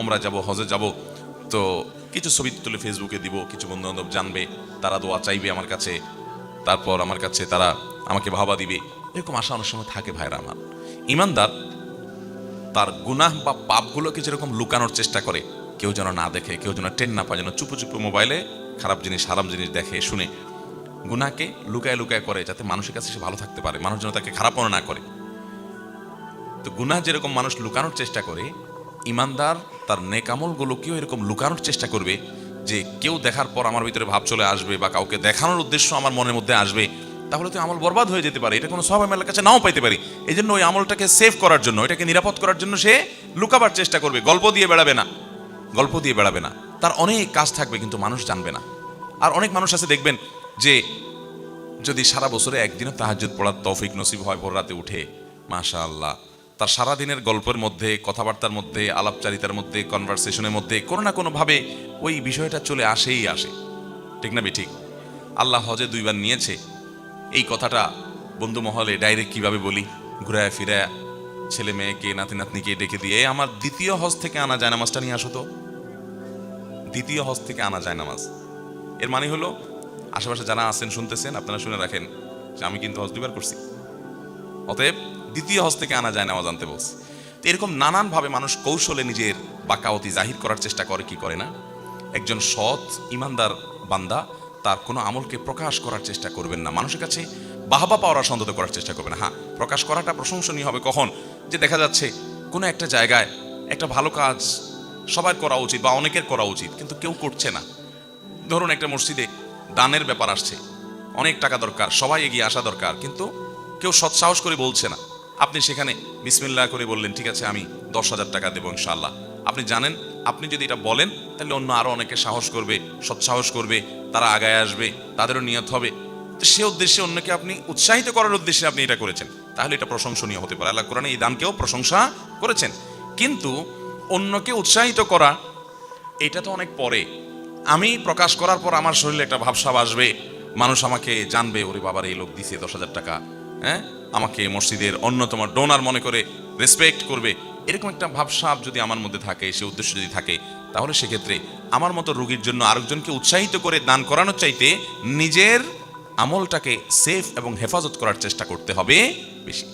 আমরা যাব, হজে যাব, তো কিছু ছবি তুলে ফেসবুকে দিব, কিছু বন্ধু বান্ধব জানবে, তারা দোয়া চাইবে আমার কাছে, তারপর আমার কাছে তারা আমাকে বাহবা দিবে, এরকম আশা অনেক সময় থাকে। ভাইরা আমার, ইমানদার তার গুনাহ বা পাপগুলোকে যেরকম লুকানোর চেষ্টা করে, কেউ যেন না দেখে, কেউ যেন টেন না পায়, যেন চুপু চুপু মোবাইলে খারাপ জিনিস, হারাম জিনিস দেখে শুনে, গুনাহকে লুকায় লুকায় করে, যাতে মানুষের কাছে সে ভালো থাকতে পারে, মানুষ যেন তাকে খারাপ মনে না করে। তো গুনাহ যেরকম মানুষ লুকানোর চেষ্টা করে, ইমানদার তার নেক আমলগুলোকেও এরকম লুকানোর চেষ্টা করবে, যে কেউ দেখার পর আমার ভিতরে ভাব চলে আসবে, বা কাউকে দেখানোর উদ্দেশ্য আমার মনের মধ্যে আসবে, তাহলে তো আমল বরবাদ হয়ে যেতে পারে, এটা কোনো সওয়াব আল্লাহর কাছে নাও পাইতে পারি। এই জন্য ওই আমলটাকে সেভ করার জন্য, এটাকে নিরাপদ করার জন্য সে লুকাবার চেষ্টা করবে, গল্প দিয়ে বেড়াবে না, গল্প দিয়ে বেড়াবে না। তার অনেক কাজ থাকবে কিন্তু মানুষ জানবে না। আর অনেক মানুষ আছে দেখবেন যে যদি সারা বছরে একদিনও তাহাজ্জুদ পড়ার তৌফিক নসিব হয়, ভোর রাতে উঠে, মাশাআল্লাহ, তার সারাদিনের গল্পের মধ্যে, কথাবার্তার মধ্যে, আলাপচারিতার মধ্যে, কনভারসেশনের মধ্যে কোনো না কোনোভাবে ওই বিষয়টা চলে আসেই আসে, ঠিক না? ঠিক, আল্লাহ হজে 2 বার নিয়েছে, এই কথাটা বন্ধু মহলে ডাইরেক্ট কিভাবে বলি, ঘুরায় ফিরায় ছেলে মেয়েকে, নাতি নাতনিকে ডেকে দিয়ে, আমার দ্বিতীয় হজ থেকে আনা যায় নামাজটা নিয়ে আসো তো, দ্বিতীয় হজ থেকে আনা যায় নামাজ। এর মানে হলো, আশেপাশে যারা আছেন শুনতেছেন, আপনারা শুনে রাখেন যে আমি কিন্তু হজ 2 বার করছি, অতএব দ্বিতীয় হজ থেকে আনা যায় নামাজ আনতে বলছি। তো এরকম নানানভাবে মানুষ কৌশলে নিজের বাকাওয়াতি জাহির করার চেষ্টা করে, কি করে না? একজন সৎ ইমানদার বান্দা তার কোনো আমলকে প্রকাশ করার চেষ্টা করবেন না, মানুষের কাছে বাহবা পাওয়ার সন্তত করার চেষ্টা করবেন না। হ্যাঁ, প্রকাশ করাটা প্রশংসনীয় হবে কখন? যে দেখা যাচ্ছে কোনো একটা জায়গায় একটা ভালো কাজ সবার করা উচিত বা অনেকের করা উচিত, কিন্তু কেউ করছে না। ধরুন একটা মসজিদে দানের ব্যাপার আসছে, অনেক টাকা দরকার, সবাই এগিয়ে আসা দরকার, কিন্তু কেউ সৎসাহস করে বলছে না। আপনি সেখানে বিসমিল্লাহ করে বললেন, ঠিক আছে আমি 10,000 টাকা দেবো ইনশাআল্লাহ। আপনি জানেন আপনি যদি এটা বলেন তাহলে অন্য আরো অনেকে সাহস করবে, সৎসাহস করবে, তারা আগায় আসবে, তাদেরও নিয়ত হবে। তো সে উদ্দেশ্যে অন্যকে আপনি উৎসাহিত করার উদ্দেশ্যে আপনি এটা করেছেন, তাহলে এটা প্রশংসনীয় হতে পারে। আল্লাহ কোরআনে এই দানকেও প্রশংসা করেছেন। কিন্তু অন্যকে উৎসাহিত করা এটা তো অনেক পরে। আমি প্রকাশ করার পর আমার শরীরে একটা ভাবসাব আসবে, মানুষ আমাকে জানবে, ওরে বাবার এই লোক দিছে 10,000 টাকা, হ্যাঁ, আমাকে মসজিদের অন্যতম ডোনার মনে করে রেসপেক্ট করবে, এরকম একটা ভাবসাব যদি আমার মধ্যে থাকে, সে উদ্দেশ্য যদি থাকে, তাহলে সেক্ষেত্রে আমার মতো রোগীর জন্য আরেকজনকে উৎসাহিত করে দান করানোর চাইতে নিজের আমলটাকে সেফ এবং হেফাজত করার চেষ্টা করতে হবে বেশি।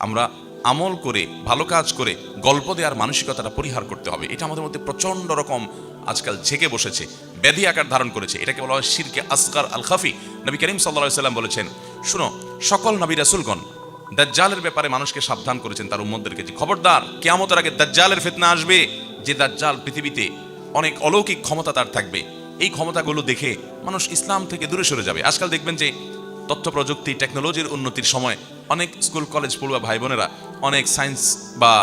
আমরা আমল করে, ভালো কাজ করে গল্প দেওয়ার মানসিকতাটা পরিহার করতে হবে। এটা আমাদের মধ্যে প্রচণ্ড রকম আজকাল ঝেঁকে বসেছে, ব্যাধি আকার ধারণ করেছে। এটাকে বলা হয় শিরকে আসগার আল খাফি। নবী করিম সাল্লাল্লাহু আলাইহি সাল্লাম বলেছেন, শুনো, সকল নবী রাসূলগণ দাজ্জালের ব্যাপারে মানুষকে সাবধান করেছেন তার উম্মতদেরকে, যে খবরদার কিয়ামতের আগে দাজ্জালের ফিতনা আসবে, যে দাজ্জাল পৃথিবীতে অনেক অলৌকিক ক্ষমতা তার থাকবে, এই ক্ষমতাগুলো দেখে মানুষ ইসলাম থেকে দূরে সরে যাবে। আজকাল দেখবেন যে তথ্য প্রযুক্তি টেকনোলজির উন্নতির সময় অনেক স্কুল কলেজ পড়ুয়া ভাই বোনেরা অনেক সায়েন্স বা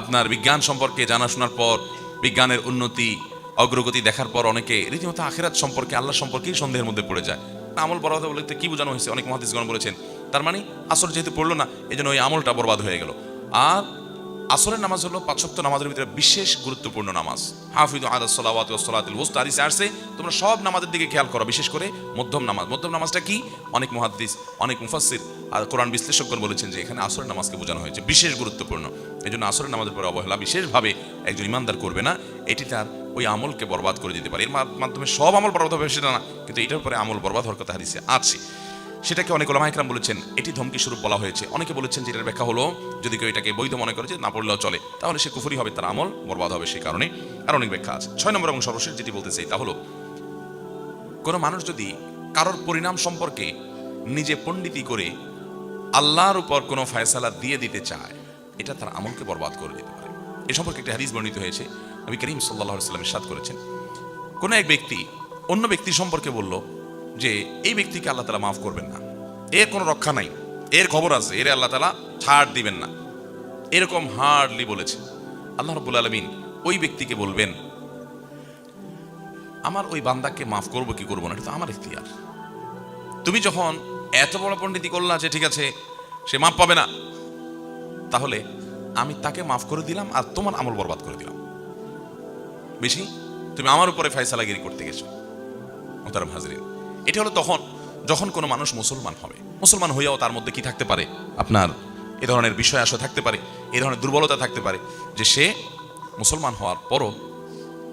আপনার বিজ্ঞান সম্পর্কে জানাশোনার পর, বিজ্ঞানের উন্নতি অগ্রগতি দেখার পর অনেকে রীতিমতো আখিরাত সম্পর্কে, আল্লাহ সম্পর্কেই সন্দেহের মধ্যে পড়ে যায়। আমল বরবাদ বলতে কি বোঝানো হয়েছে, অনেক মুহাদ্দিসগণ বলেছেন, তার মানে আসর যেহেতু পড়লো না, এই জন্য ওই আমলটা বরবাদ হয়ে গেল। আর আসরের নামাজ হলো 5 ওয়াক্ত নামাজের ভিতরে বিশেষ গুরুত্বপূর্ণ নামাজ। হাফিজু আলাস সালাওয়াতি ওয়াস সালাতিল ওয়াসতা হাদিসে আসছে, তোমরা সব নামাজের দিকে খেয়াল করো, বিশেষ করে মধ্যম নামাজ। মধ্যম নামাজটা কি? অনেক মুহাদ্দিস, অনেক মুফাসসির আর কোরআন বিশ্লেষকগণ বলেছেন যে এখানে আসরের নামাজকে বোঝানো হয়েছে, বিশেষ গুরুত্বপূর্ণ। এই জন্য আসরের নামাজের পরে অবহেলা বিশেষভাবে একজন ইমানদার করবে না। এটি তার ওই আমলকে বরবাদ করে দিতে পারে। এর মাধ্যমে সব আমল বরবাদ হবে সেটা না, কিন্তু এটার পরে আমল বরবাদ হওয়ার কথা হাদিসে আছে। সেটাকে অনেক উলামা ইকরাম বলেছেন এটি ধমকি স্বরূপ বলা হয়েছে। অনেকে বলেছেন যে এটার ব্যাখ্যা হলো, যদি কেউ এটাকে বৈধ মনে করে যে না পড়লেও চলে, তাহলে সে কুফরি হবে, তার আমল বরবাদ হবে, সেই কারণে আর অনেক ব্যাখ্যা আছে। 6 নম্বর এবং সর্বশেষ যেটি বলতে চাই তা হলো, কোনো মানুষ যদি কারোর পরিণাম সম্পর্কে নিজে পণ্ডিতি করে আল্লাহর উপর কোনো ফয়সালা দিয়ে দিতে চায়, এটা তার আমলকে বরবাদ করে দিতে পারে। এ সম্পর্কে একটা হাদিস বর্ণিত হয়েছে, নবী করিম সাল্লাল্লাহু আলাইহি ওয়াসাল্লাম ইরশাদ করেছেন, কোন এক ব্যক্তি অন্য ব্যক্তি সম্পর্কে বলল যে এই ব্যক্তিকে আল্লাহ তাআলা মাফ করবেন না, এর কোনো রক্ষা নাই, এর খবর আছে, এর আল্লাহ তাআলা ছাড় দিবেন না, এরকম হার্ডলি বলেছে। আল্লাহ রাব্বুল আলামিন ওই ব্যক্তিকে বলবেন, আমার ওই বান্দাকে মাফ করবো কি করবো না, এটা তো আমার ইখতিয়ার। তুমি যখন এত বড় পণ্ডিতি করলা যে ঠিক আছে সে মাফ পাবে না, তাহলে আমি তাকে মাফ করে দিলাম আর তোমার আমল বরবাদ করে দিলাম। বেশি তুমি আমার উপরে ফয়সালাগিরি করতে গেছো। মোহতারাম হাজরিন, এটা হলো তখন যখন কোনো মানুষ মুসলমান হবে, মুসলমান হইয়াও তার মধ্যে কি থাকতে পারে, আপনার এ ধরনের বিষয় আশা থাকতে পারে, এই ধরনের দুর্বলতা থাকতে পারে, যে সে মুসলমান হওয়ার পরও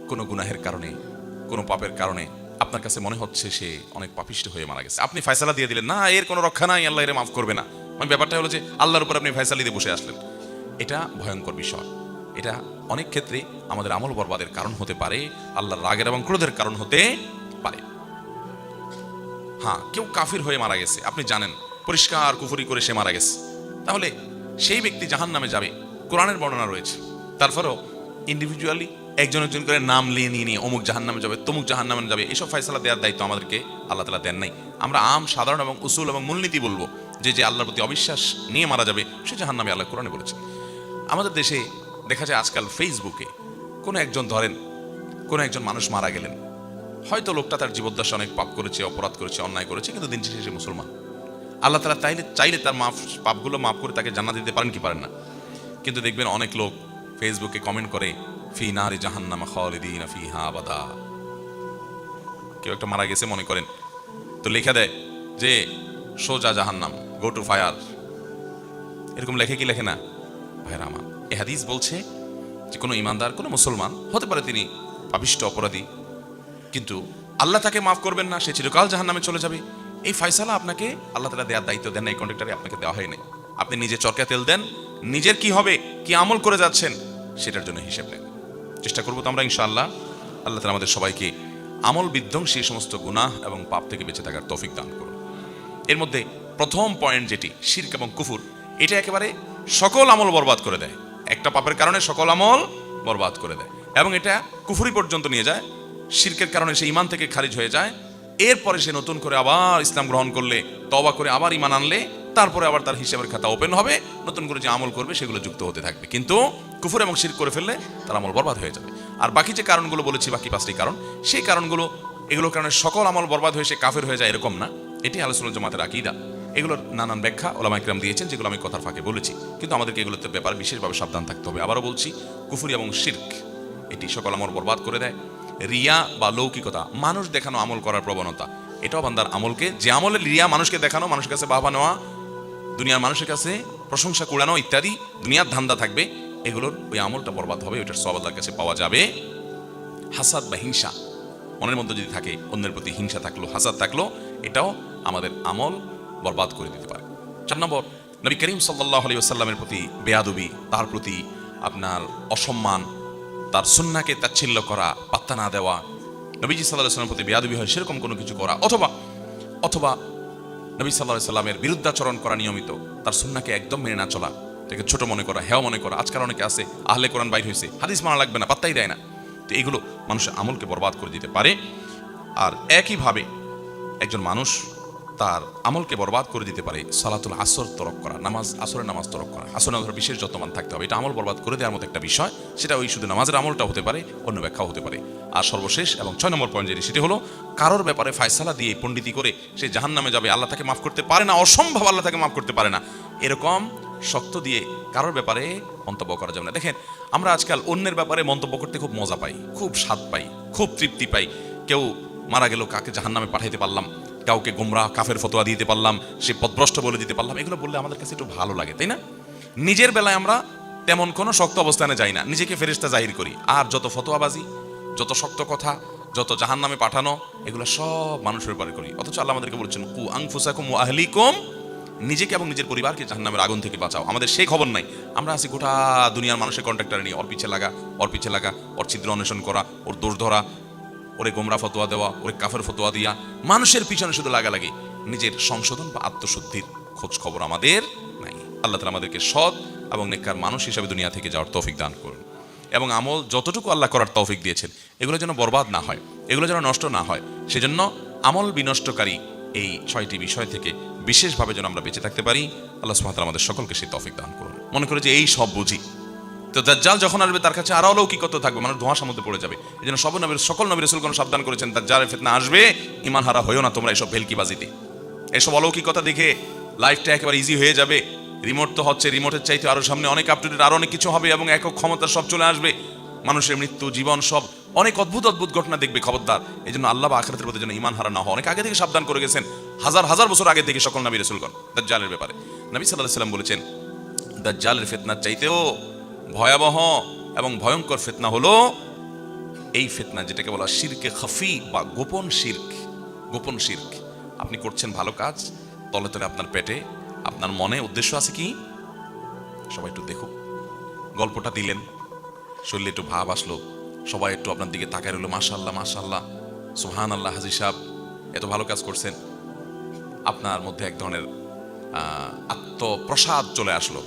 কোনো গুনাহের কারণে, কোনো পাপের কারণে আপনার কাছে মনে হচ্ছে সে অনেক পাপিষ্ট হয়ে মারা গেছে। আপনি ফয়সালা দিয়ে দিলেন, না এর কোনো রক্ষা নাই, আল্লাহ এর মাফ করবে না। মানে ব্যাপারটা হলো যে আল্লাহর উপর আপনি ফয়সালা দিয়ে বসে আসলেন। এটা ভয়ঙ্কর বিষয়। এটা অনেক ক্ষেত্রে আমাদের আমল বরবাদের কারণ হতে পারে, আল্লাহর রাগের এবং ক্রোধের কারণ হতে পারে। হ্যাঁ, কেউ কাফির হয়ে মারা গেছে, আপনি জানেন পরিষ্কার কুফরি করে সে মারা গেছে, তাহলে সেই ব্যক্তি জাহান্নামে যাবে, কোরআনের বর্ণনা রয়েছে। তারপরেও ইন্ডিভিজুয়ালি একজন একজন করে নাম নিয়ে অমুক জাহান্নামে যাবে, তমুক জাহান্নামে যাবে, এসব ফয়সালা দেওয়ার দায়িত্ব আমাদেরকে আল্লাহ তাআলা দেন নাই। আমরা আম সাধারণ এবং উসুল এবং মূলনীতি বলবো, যে আল্লাহর প্রতি অবিশ্বাস নিয়ে মারা যাবে সে জাহান্নামে, আল্লাহ কোরআনে বলেছে। আমাদের দেশে দেখা যায় আজকাল ফেসবুকে কোনো একজন, ধরেন কোনো একজন মানুষ মারা গেলেন, হয়তো লোকটা তার জীবদ্দশায় অনেক পাপ করেছে, অপরাধ করেছে, অন্যায় করেছে, কিন্তু দিন শেষে সে মুসলমান। আল্লাহ তাআলা চাইলে তার পাপগুলো মাফ করে তাকে জান্নাত দিতে পারেন কি পারেন না। কিন্তু দেখবেন অনেক লোক ফেসবুকে কমেন্ট করে, ফি নারি জাহান্নামা খালিদিনা ফিহা আবাদা। কেউ একটা মারা গেছে মনে করেন, তো লেখা দেয় যে সোজা জাহান্নাম, গো টু ফায়ার। এরকম লেখে কি লেখে না? ভাইরা আমার, এই হাদিস বলছে যে কোনো ইমানদার, কোনো মুসলমান হতে পারে তিনি পাপিষ্ট অপরাধী, কিন্তু আল্লাহ তাকে মাফ করবেন না, সে চিরকাল জাহান্নামে চলে যাবে। এই ফয়সালা আপনাকে আল্লাহ তাআলা দেওয়ার দায়িত্ব দেন না, এই কন্ট্রাক্টরে আপনাকে দেওয়া হয়নি। আপনি নিজে চরকা তেল দেন, নিজের কি হবে, কি আমল করে যাচ্ছেন সেটার জন্য হিসেব নেন। চেষ্টা করবো তো আমরা ইনশাআল্লাহ। আল্লাহ তাআলা আমাদের সবাইকে আমল বিধ্বংসী সমস্ত গুনাহ এবং পাপ থেকে বেঁচে থাকার তৌফিক দান করুন। এর মধ্যে প্রথম পয়েন্ট যেটি শিরক এবং কুফর, এটা একেবারে সকল আমল বরবাদ করে দেয়। একটা পাপের কারণে সকল আমল বরবাদ করে দেয় এবং এটা কুফরি পর্যন্ত নিয়ে যায়। শিরকের কারণে সে ঈমান থেকে খারিজ হয়ে যায়। এরপরে সে নতুন করে আবার ইসলাম গ্রহণ করলে, তওবা করে আবার ঈমান আনলে, তারপরে আবার তার হিসাবের খাতা ওপেন হবে, নতুন করে যে আমল করবে সেগুলো যুক্ত হতে থাকবে। কিন্তু কুফর এবং শিরক করে ফেললে তার আমল বরবাদ হয়ে যাবে। আর বাকি যে কারণগুলো বলেছি, বাকি 5টি কারণ, সেই কারণগুলো, এগুলোর কারণে সকল আমল বরবাদ হয়ে সে কাফের হয়ে যায় এরকম না। এটি আহলে সুন্নাত জামাতের আকীদা। এগুলোর নানান ব্যাখ্যা ওলামায়ে কেরাম দিয়েছেন, যেগুলো আমি কথার ফাঁকে বলেছি। কিন্তু আমাদেরকে এগুলোতে ব্যাপারে বিশেষভাবে সাবধান থাকতে হবে। আবারও বলছি, কুফরি এবং শিরক এটি সকল আমল বরবাদ করে দেয়। রিয়া বা লৌকিকতা, মানুষ দেখানো আমল করার প্রবণতা, এটাও বান্দার আমলকে, যে আমলে রিয়া, মানুষকে দেখানো, মানুষের কাছে বাহবা নেওয়া, দুনিয়ার মানুষের কাছে প্রশংসা কুড়ানো ইত্যাদি দুনিয়ার ধান্দা থাকবে, এগুলোর ওই আমলটা বরবাদ হবে, ওইটার সওয়াব আল্লাহর কাছে পাওয়া যাবে। হাসাদ বা হিংসা মনের মধ্যে যদি থাকে, অন্যের প্রতি হিংসা থাকলো, হাসাদ থাকলো, এটাও আমাদের আমল বরবাদ করে দিতে পারে। 4 নম্বর, নবী করিম সাল্লাল্লাহু আলাইহি ওয়াসাল্লামের প্রতি বেয়াদবি, তার প্রতি আপনার অসম্মান, তার সুন্নাহকে তাচ্ছিল্য করা, পাত্তা না দেওয়া, নবীজি সাল্লাল্লাহু আলাইহি ওয়াসাল্লামের প্রতি বেয়াদবি হয় সেরকম কোনো কিছু করা, অথবা নবী সাল্লাল্লাহু আলাইহি ওয়াসাল্লামের বিরুদ্ধাচরণ করা নিয়মিত, তার সুন্নাহকে একদম মেনে না চলা, এটাকে ছোট মনে করা, হেয় মনে করা। আজকাল অনেকে আছে আহলে কোরআন বাইর হয়েছে, হাদিস মানা লাগবে না, পাত্তাই দেয় না। তো এগুলো মানুষের আমলকে বরবাদ করে দিতে পারে। আর একইভাবে একজন মানুষ তার আমলকে বরবাদ করে দিতে পারে সালাতুল আসর তরক করা, আসরের নামাজ তরক করা। আসরের নামাজের বিশেষ যত্নবান থাকতে হবে, এটা আমল বরবাদ করে দেওয়ার মতো একটা বিষয়। সেটা ওই শুধু নামাজের আমলটা হতে পারে, অন্য ব্যাখ্যাও হতে পারে। আর সর্বশেষ এবং 6 নম্বর পয়েন্ট যেটি, সেটি হলো কারোর ব্যাপারে ফায়সালা দিয়ে পণ্ডিতি করে সে জাহান্নামে যাবে, আল্লাহ তাকে মাফ করতে পারে না, অসম্ভব আল্লাহ তাকে মাফ করতে পারে না, এরকম শক্ত দিয়ে কারোর ব্যাপারে মন্তব্য করা যাবে না। দেখেন, আমরা আজকাল অন্যের ব্যাপারে মন্তব্য করতে খুব মজা পাই, খুব স্বাদ পাই, খুব তৃপ্তি পাই। কেউ মারা গেল, কাকে জাহান্নামে পাঠাইতে পারলাম, কাউকে গোমরাহ কাফের ফতোয়া দিতে পারলাম, সে পথভ্রষ্ট বলে দিতে পারলাম, এগুলো বললে আমাদের কাছে একটু ভালো লাগে, তাই না? নিজের বেলায় আমরা তেমন কোনো শক্ত অবস্থানে যাই না, নিজেকে ফেরেশতা জাহির করি। আর যত ফতোয়াবাজি, যত শক্ত কথা, যত জাহান্নামে পাঠানো, এগুলো সব মানুষের ব্যাপারে করি। অথচ আল্লাহ আমাদেরকে বলছেন, কু আনফুসাকুম ওয়া আহলিকুম, নিজেকে এবং নিজের পরিবারকে জাহান্নামের আগুন থেকে বাঁচাও। আমাদের সেই খবর নাই। আমরা আছি গোটা দুনিয়ার মানুষের কন্ট্রাক্টর নিয়ে, ওর পিছে লাগা, ওর ছিদ্র অন্বেষণ করা, ওর দোষ ধরা, ওরে গোমরা ফতোয়া দেওয়া, ওরে কাফের ফতোয়া দিয়া, মানুষের পিছনে শুধু লাগালাগি। নিজের সংশোধন বা আত্মশুদ্ধির খোঁজ খবর আমাদের নাই। আল্লাহ তাআলা আমাদেরকে সৎ এবং নেককার মানুষ হিসেবে দুনিয়া থেকে যাওয়ার তৌফিক দান করুন, এবং আমল যতটুকু আল্লাহ করার তৌফিক দিয়েছেন এগুলো যেন বরবাদ না হয়, এগুলো যেন নষ্ট না হয়। সেজন্য আমল বিনষ্টকারী এই 6টি বিষয় থেকে বিশেষভাবে যেন আমরা বেঁচে থাকতে পারি। আল্লাহ সুবহানাহু ওয়া তাআলা আমাদের সকলকে সেই তৌফিক দান করুন। মনে করে যে এই সব বুঝি, তো দাজ্জাল যখন আসবে তার কাছে আরো অলৌকিকত্ব থাকবে, মানুষ ধোঁয়াশার মধ্যে পড়ে যাবে। এই জন্য সকল নবী রাসূলগণ সাবধান করেছেন, দাজ্জালের ফিতনা আসবে, ঈমান হারা হইও না তোমরা এসব ভেলকিবাজিতে। এসব অলৌকিকতা দেখে লাইফটা একেবারে ইজি হয়ে যাবে। রিমোট তো হচ্ছে, রিমোটের চাইতে আরো সামনে অনেক আপ টু ডেট আরো অনেক কিছু হবে, এবং একক ক্ষমতা সব চলে আসবে। মানুষের মৃত্যু, জীবন, সব অনেক অদ্ভুত ঘটনা দেখবে। খবরদার, এই জন্য আল্লাহ বা আখিরাতের প্রতি যেন ঈমান হারা না হয়, অনেক আগে থেকে সাবধান করে গেছেন, হাজার বছর আগে থেকে সকল নবী রাসূলগণ দাজ্জালের ব্যাপারে। নবী সাল্লাল্লাহু আলাইহি ওয়াসাল্লাম বলেছেন, দাজ্জালের ফিতনার চাইতেও ভয়াবহ এবং ভয়ঙ্কর ফিতনা হলো এই ফিতনা যেটাকে বলা শিরকে খাফি বা গোপন শিরক। আপনি করছেন ভালো কাজ, তলে তলে আপনার পেটে, আপনার মনে উদ্দেশ্য আছে কি, সবাই একটু দেখুক। গল্পটা দিলেন, শরীরে একটু ভাব আসলো, সবাই একটু আপনার দিকে তাকায় রইল, মাশাআল্লাহ, সুবহানাল্লাহ, হাজী সাহেব এত ভালো কাজ করছেন। আপনার মধ্যে এক ধরনের আত্মপ্রসাদ চলে আসলো,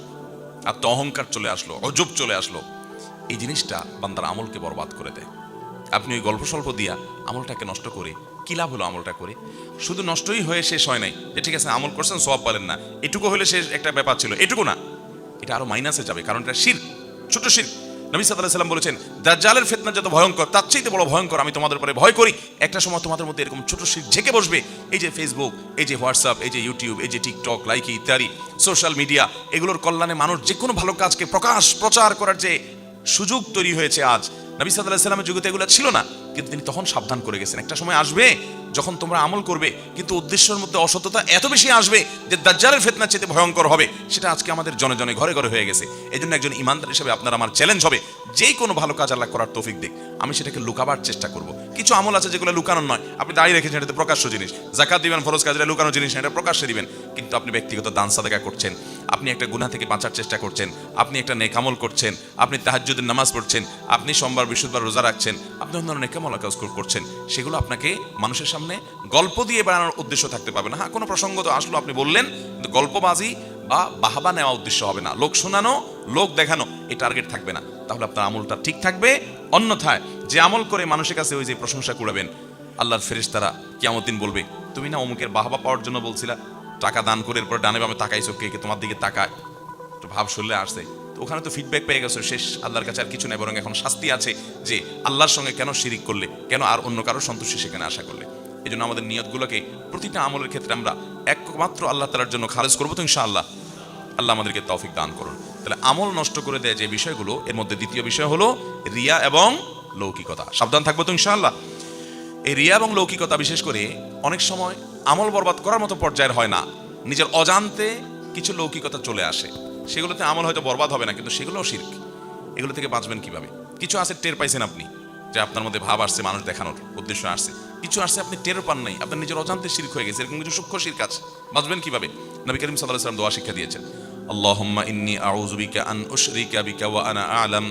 আত্ম অহংকার চলে আসলো, অজব চলে আসলো। এই জিনিসটা বান্দার আমলকে বরবাদ করে দেয়। আপনি ওই গল্প স্বল্প দিয়া আমলটাকে নষ্ট করে কি লাভ হলো? আমলটা করে শুধু নষ্টই হয়ে শেষ হয় নাই, যে ঠিক আছে আমল করছেন সওয়াব পেলেন না, এটুকু হলে শেষ একটা ব্যাপার ছিল, এটুকু না, এটা আরো মাইনাসে যাবে, কারণ এটা শিরক, ছোট শিরক। নবী সাল্লাল্লাহু আলাইহি ওয়াসাল্লাম বলেছেন, দাজ্জালের ফিতনা যত ভয়ঙ্কর, তার চাইতে বড় ভয়ঙ্কর আমি তোমাদের উপরে ভয় করি। একটা সময় তোমাদের মধ্যে এরকম ছোট শিরক ঝেঁকে বসবে। এই যে ফেসবুক, এই যে হোয়াটসঅ্যাপ, এই যে ইউটিউব, এই যে টিকটক, লাইকি ইত্যাদি সোশ্যাল মিডিয়া, এগুলোর কল্যাণে মানুষ যে কোনো ভালো কাজকে প্রচার করার যে সুযোগ তৈরি হয়েছে আজ, নবী সাল্লাল্লাহু আলাইহি ওয়াসাল্লামের যুগে এগুলো ছিল না, কিন্তু তিনি তখন সাবধান করে গেছেন। একটা সময় আসবে যখন তোমরা আমল করবে কিন্তু উদ্দেশ্যের মধ্যে অসততা এত বেশি আসবে যে দাজ্জালের ফিতনা চেয়ে ভয়ঙ্কর হবে। সেটা আজকে আমাদের জনে জনে ঘরে ঘরে হয়ে গেছে। এই জন্য একজন ইমানদার হিসেবে আপনার আমার চ্যালেঞ্জ হবে, যেই কোনো ভালো কাজ আল্লাহ করার তৌফিক দিক, আমি সেটাকে লুকাবার চেষ্টা করব। কিছু আমল আছে যেগুলো লুকানোর নয়, আপনি দাঁড়িয়ে রেখেছেন, এটা প্রকাশ্য জিনিস। জাকাত দিবেন, ফরজ কাজ, এটা লুকানো জিনিস না, এটা প্রকাশ্যে দিবেন। কিন্তু আপনি ব্যক্তিগত দান সাদাকা করছেন, আপনি একটা গুনাহ থেকে বাঁচার চেষ্টা করছেন, আপনি একটা নেক আমল করছেন, আপনি তাহাজ্জুদের নামাজ পড়ছেন, আপনি সোমবার বৃহস্পতিবার রোজা রাখছেন, আপনি অন্যান্য নেক আমল কাজ করছেন, সেগুলো আপনাকে মানুষের সামনে গল্প দিয়ে বানানোর উদ্দেশ্য থাকতে পারবে না। হ্যাঁ, কোনো প্রসঙ্গ তো আসলো, আপনি বললেন, কিন্তু গল্পবাজি বা বাহাবা নেওয়া উদ্দেশ্য হবে না, লোক শোনানো, লোক দেখানো, এই টার্গেট থাকবে না। তাহলে আপনার আমলটা ঠিক থাকবে। অন্যথায় যে আমল করে মানুষের কাছে ওই যে প্রশংসা কুড়াবেন, আল্লাহর ফেরেশতারা কিয়ামত দিন বলবে, তুমি না অমুকের বাহাবা পাওয়ার জন্য বলছিলা, টাকা দান করে এরপর ডানে বামে তাকাইছো, কে তোমার দিকে তাকায়, তো ভাব শুনলে আসছে, তো ওখানে তো ফিডব্যাক পেয়ে গেছো, শেষ। আল্লাহর কাছে আর কিছু নেই, বরং এখন শাস্তি আছে যে আল্লাহর সঙ্গে কেন শিরিক করলে, কেন আর অন্য কারো সন্তুষ্টি সেখানে আশা করলে। এই জন্য আমাদের নিয়তগুলোকে প্রতিটা আমলের ক্ষেত্রে আমরা একমাত্র আল্লাহ তাআলার জন্য খারেজ করবো তো ইনশাআল্লাহ। আল্লাহ আমাদেরকে তৌফিক দান করুন। তাহলে আমল নষ্ট করে দেয় যে বিষয়গুলো, এর মধ্যে দ্বিতীয় বিষয় হলো রিয়া এবং লৌকিকতা। সাবধান থাকবো তো ইনশাআল্লাহ। এই রিয়া এবং লৌকিকতা বিশেষ করে অনেক সময় আমল বরবাদ করার মতো পর্যায়ের হয় না, নিজের অজান্তে কিছু লৌকিকতা চলে আসে, সেগুলোতে আমল হয়তো বরবাদ হবে না, কিন্তু সেগুলোও শিরক। এগুলো থেকে বাঁচবেন কিভাবে? কিছু আছে টের পাইছেন আপনি যে আপনার মধ্যে ভাব আসছে, মানুষ দেখানোর উদ্দেশ্য আসছে, কিছু আসছে আপনি টের পান নাই, আপনার নিজের অজান্তে শিরক হয়ে গেছে, এরকম কিছু সূক্ষ্ম শিরক আছে। বাঁচবেন কিভাবে? নবী করিম সাল্লাল্লাহু আলাইহি ওয়াসাল্লাম দোয়া শিক্ষা দিয়েছেন, আল্লাহুম্মা ইন্নী আউযু বিকা আন উশরিকা বিকা ওয়া আনা আ'লাম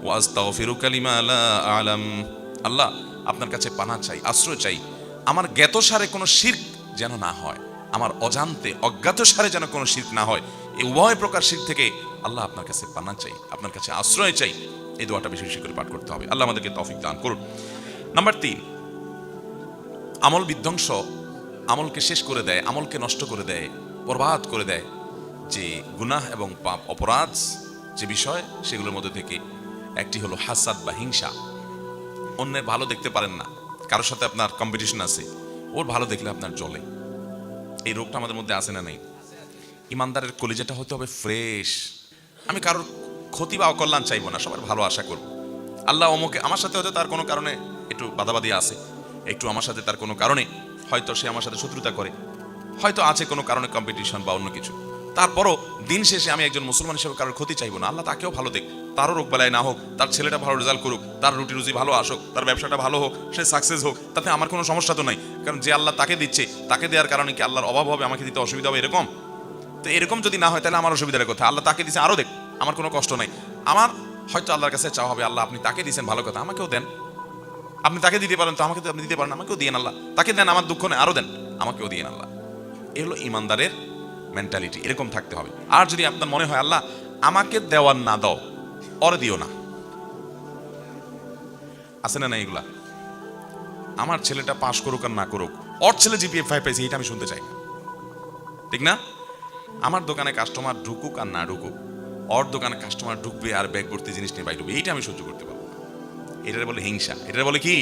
ওয়া আস্তাগফিরুকা লিমা লা আ'লাম। আল্লাহ, আপনার কাছে পানাহ চাই, আশ্রয় চাই, আমার জ্ঞাতসারে কোনো শিরক যেন না হয়, আমার অজান্তে অজ্ঞাতসারে যেন কোনো শিরক না হয়। এই উভয় প্রকার শিরক থেকে আল্লাহ আপনার কাছে পানাহ চাই, আপনার কাছে আশ্রয় চাই। এই দোয়াটা বেশি বেশি করে পাঠ করতে হবে। আল্লাহ আমাদেরকে তৌফিক দান করুন। নাম্বার 3, আমল বিধ্বংস, আমলকে শেষ করে দেয়, আমলকে নষ্ট করে দেয়, বরবাদ করে দেয় যে গুনাহ এবং পাপ অপরাধ যে বিষয়, সেগুলোর মধ্যে থেকে একটি হলো হাসাদ বা হিংসা। অন্যের ভালো দেখতে পারেন না, কারোর সাথে আপনার কম্পিটিশন আছে, ওর ভালো দেখলে আপনার জ্বলে। এই রোগটা আমাদের মধ্যে আছে না নেই? ইমানদারের কলিজাটা হতে হবে ফ্রেশ। আমি কারোর ক্ষতি বা অকল্যাণ চাইবো না, সবার ভালো আশা করব। আল্লাহ অমুকে আমার সাথে হয়তো তার কোনো কারণে একটু বাদাবাদি আছে, একটু আমার সাথে তার কোনো কারণে হয়তো সে আমার সাথে শত্রুতা করে, হয়তো আছে কোনো কারণে কম্পিটিশন বা অন্য কিছু, তারপরও দিন শেষে আমি একজন মুসলমান হিসেবে কারোর ক্ষতি চাইবো না। আল্লাহ তাকেও ভালো দেখ, তারও রোগ বেলায় না হোক, তার ছেলেটা ভালো রেজাল্ট করুক, তার রুটি রুজি ভালো আসুক, তার ব্যবসাটা ভালো হোক, সে সাকসেস হোক, তাতে আমার কোনো সমস্যা তো নাই। কারণ যে আল্লাহ তাকে দিচ্ছে, তাকে দেওয়ার কারণে কি আল্লাহর অভাব হবে, আমাকে দিতে অসুবিধা হবে এরকম? তো এরকম যদি না হয় তাহলে আমার অসুবিধার কথা। আল্লাহ তাকে দিচ্ছে, আরও দেখ, আমার কোনো কষ্ট নাই। আমার হয়তো আল্লাহর কাছে চাওয়া হবে, আল্লাহ আপনি তাকে দিয়েছেন ভালো কথা, আমাকেও দেন। আপনি তাকে দিতে পারেন তো আমাকে তো আপনি দিতে পারেন, আমাকেও দিয়েন আল্লাহ। তাকে দেন, আমার দুঃখ নেই, আরও দেন, আমাকেও দিয়েন আল্লাহ। এ হলো ইমানদারের মেন্টালিটি, এরকম থাকতে হবে। আর যদি আপনার মনে হয় আল্লাহ আমাকে দেওয়ার না দাও, ওর দিও না, আছে না না এগুলা? আমার ছেলেটা পাস করুক আর না করুক, ওর ছেলে জিপিএ 5 পাইছে, এটা আমি শুনতে চাই না, ঠিক না? আমার দোকানে কাস্টমার ঢুকুক আর না ঢুকুক, ওর দোকানে কাস্টমার ঢুকবে আর ব্যাগ ভর্তি জিনিস নিয়ে বাইরে ঢুকবে, এইটা আমি সহ্য করতে পারবো না। এটার বলে হিংসা, এটার বলে কি?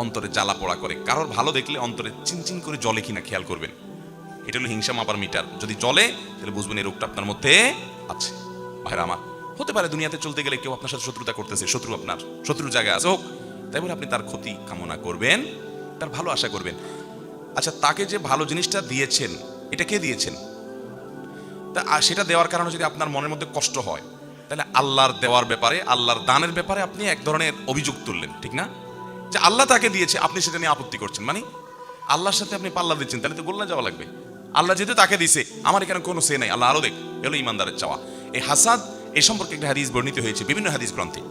অন্তরে জ্বালা পোড়া করে। কারোর ভালো দেখলে অন্তরে চিনচিন করে জলে কিনা খেয়াল করবেন। এটা হলো হিংসা মাপার মিটার। যদি জলে তাহলে বুঝবেন এই রোগটা আপনার মধ্যে আছে। ভাইরা আমার, হতে পারে দুনিয়াতে চলতে গেলে কেউ আপনার সাথে শত্রুতা করতেছে, শত্রু আপনার শত্রুর জায়গায় আছে, হোক, তাই বলে আপনি তার ক্ষতি কামনা করবেন, তার ভালো আশা করবেন। আচ্ছা, তাকে যে ভালো জিনিসটা দিয়েছেন, এটা কে দিয়েছেন? তা সেটা দেওয়ার কারণে যদি আপনার মনের মধ্যে কষ্ট হয়, তাহলে আল্লাহর দেওয়ার ব্যাপারে, আল্লাহর দানের ব্যাপারে আপনি এক ধরনের অভিযোগ তুললেন, ঠিক না? যে আল্লাহ তাকে দিয়েছে, আপনি সেটা নিয়ে আপত্তি করছেন, মানে আল্লাহর সাথে আপনি পাল্লা দিচ্ছেন, তাহলে তো গোল্লা যাওয়া লাগবে। আল্লাহ যেহেতু তাকে দিছে, আমার এখানে কোনো সে নাই, আল্লাহ আরো দেখ। এলো ইমানদারের চাওয়া। এই হাসাদ, এই সম্পর্কে একটা হাদিস বর্ণিত হয়েছে বিভিন্ন হাদিস গ্রন্থে।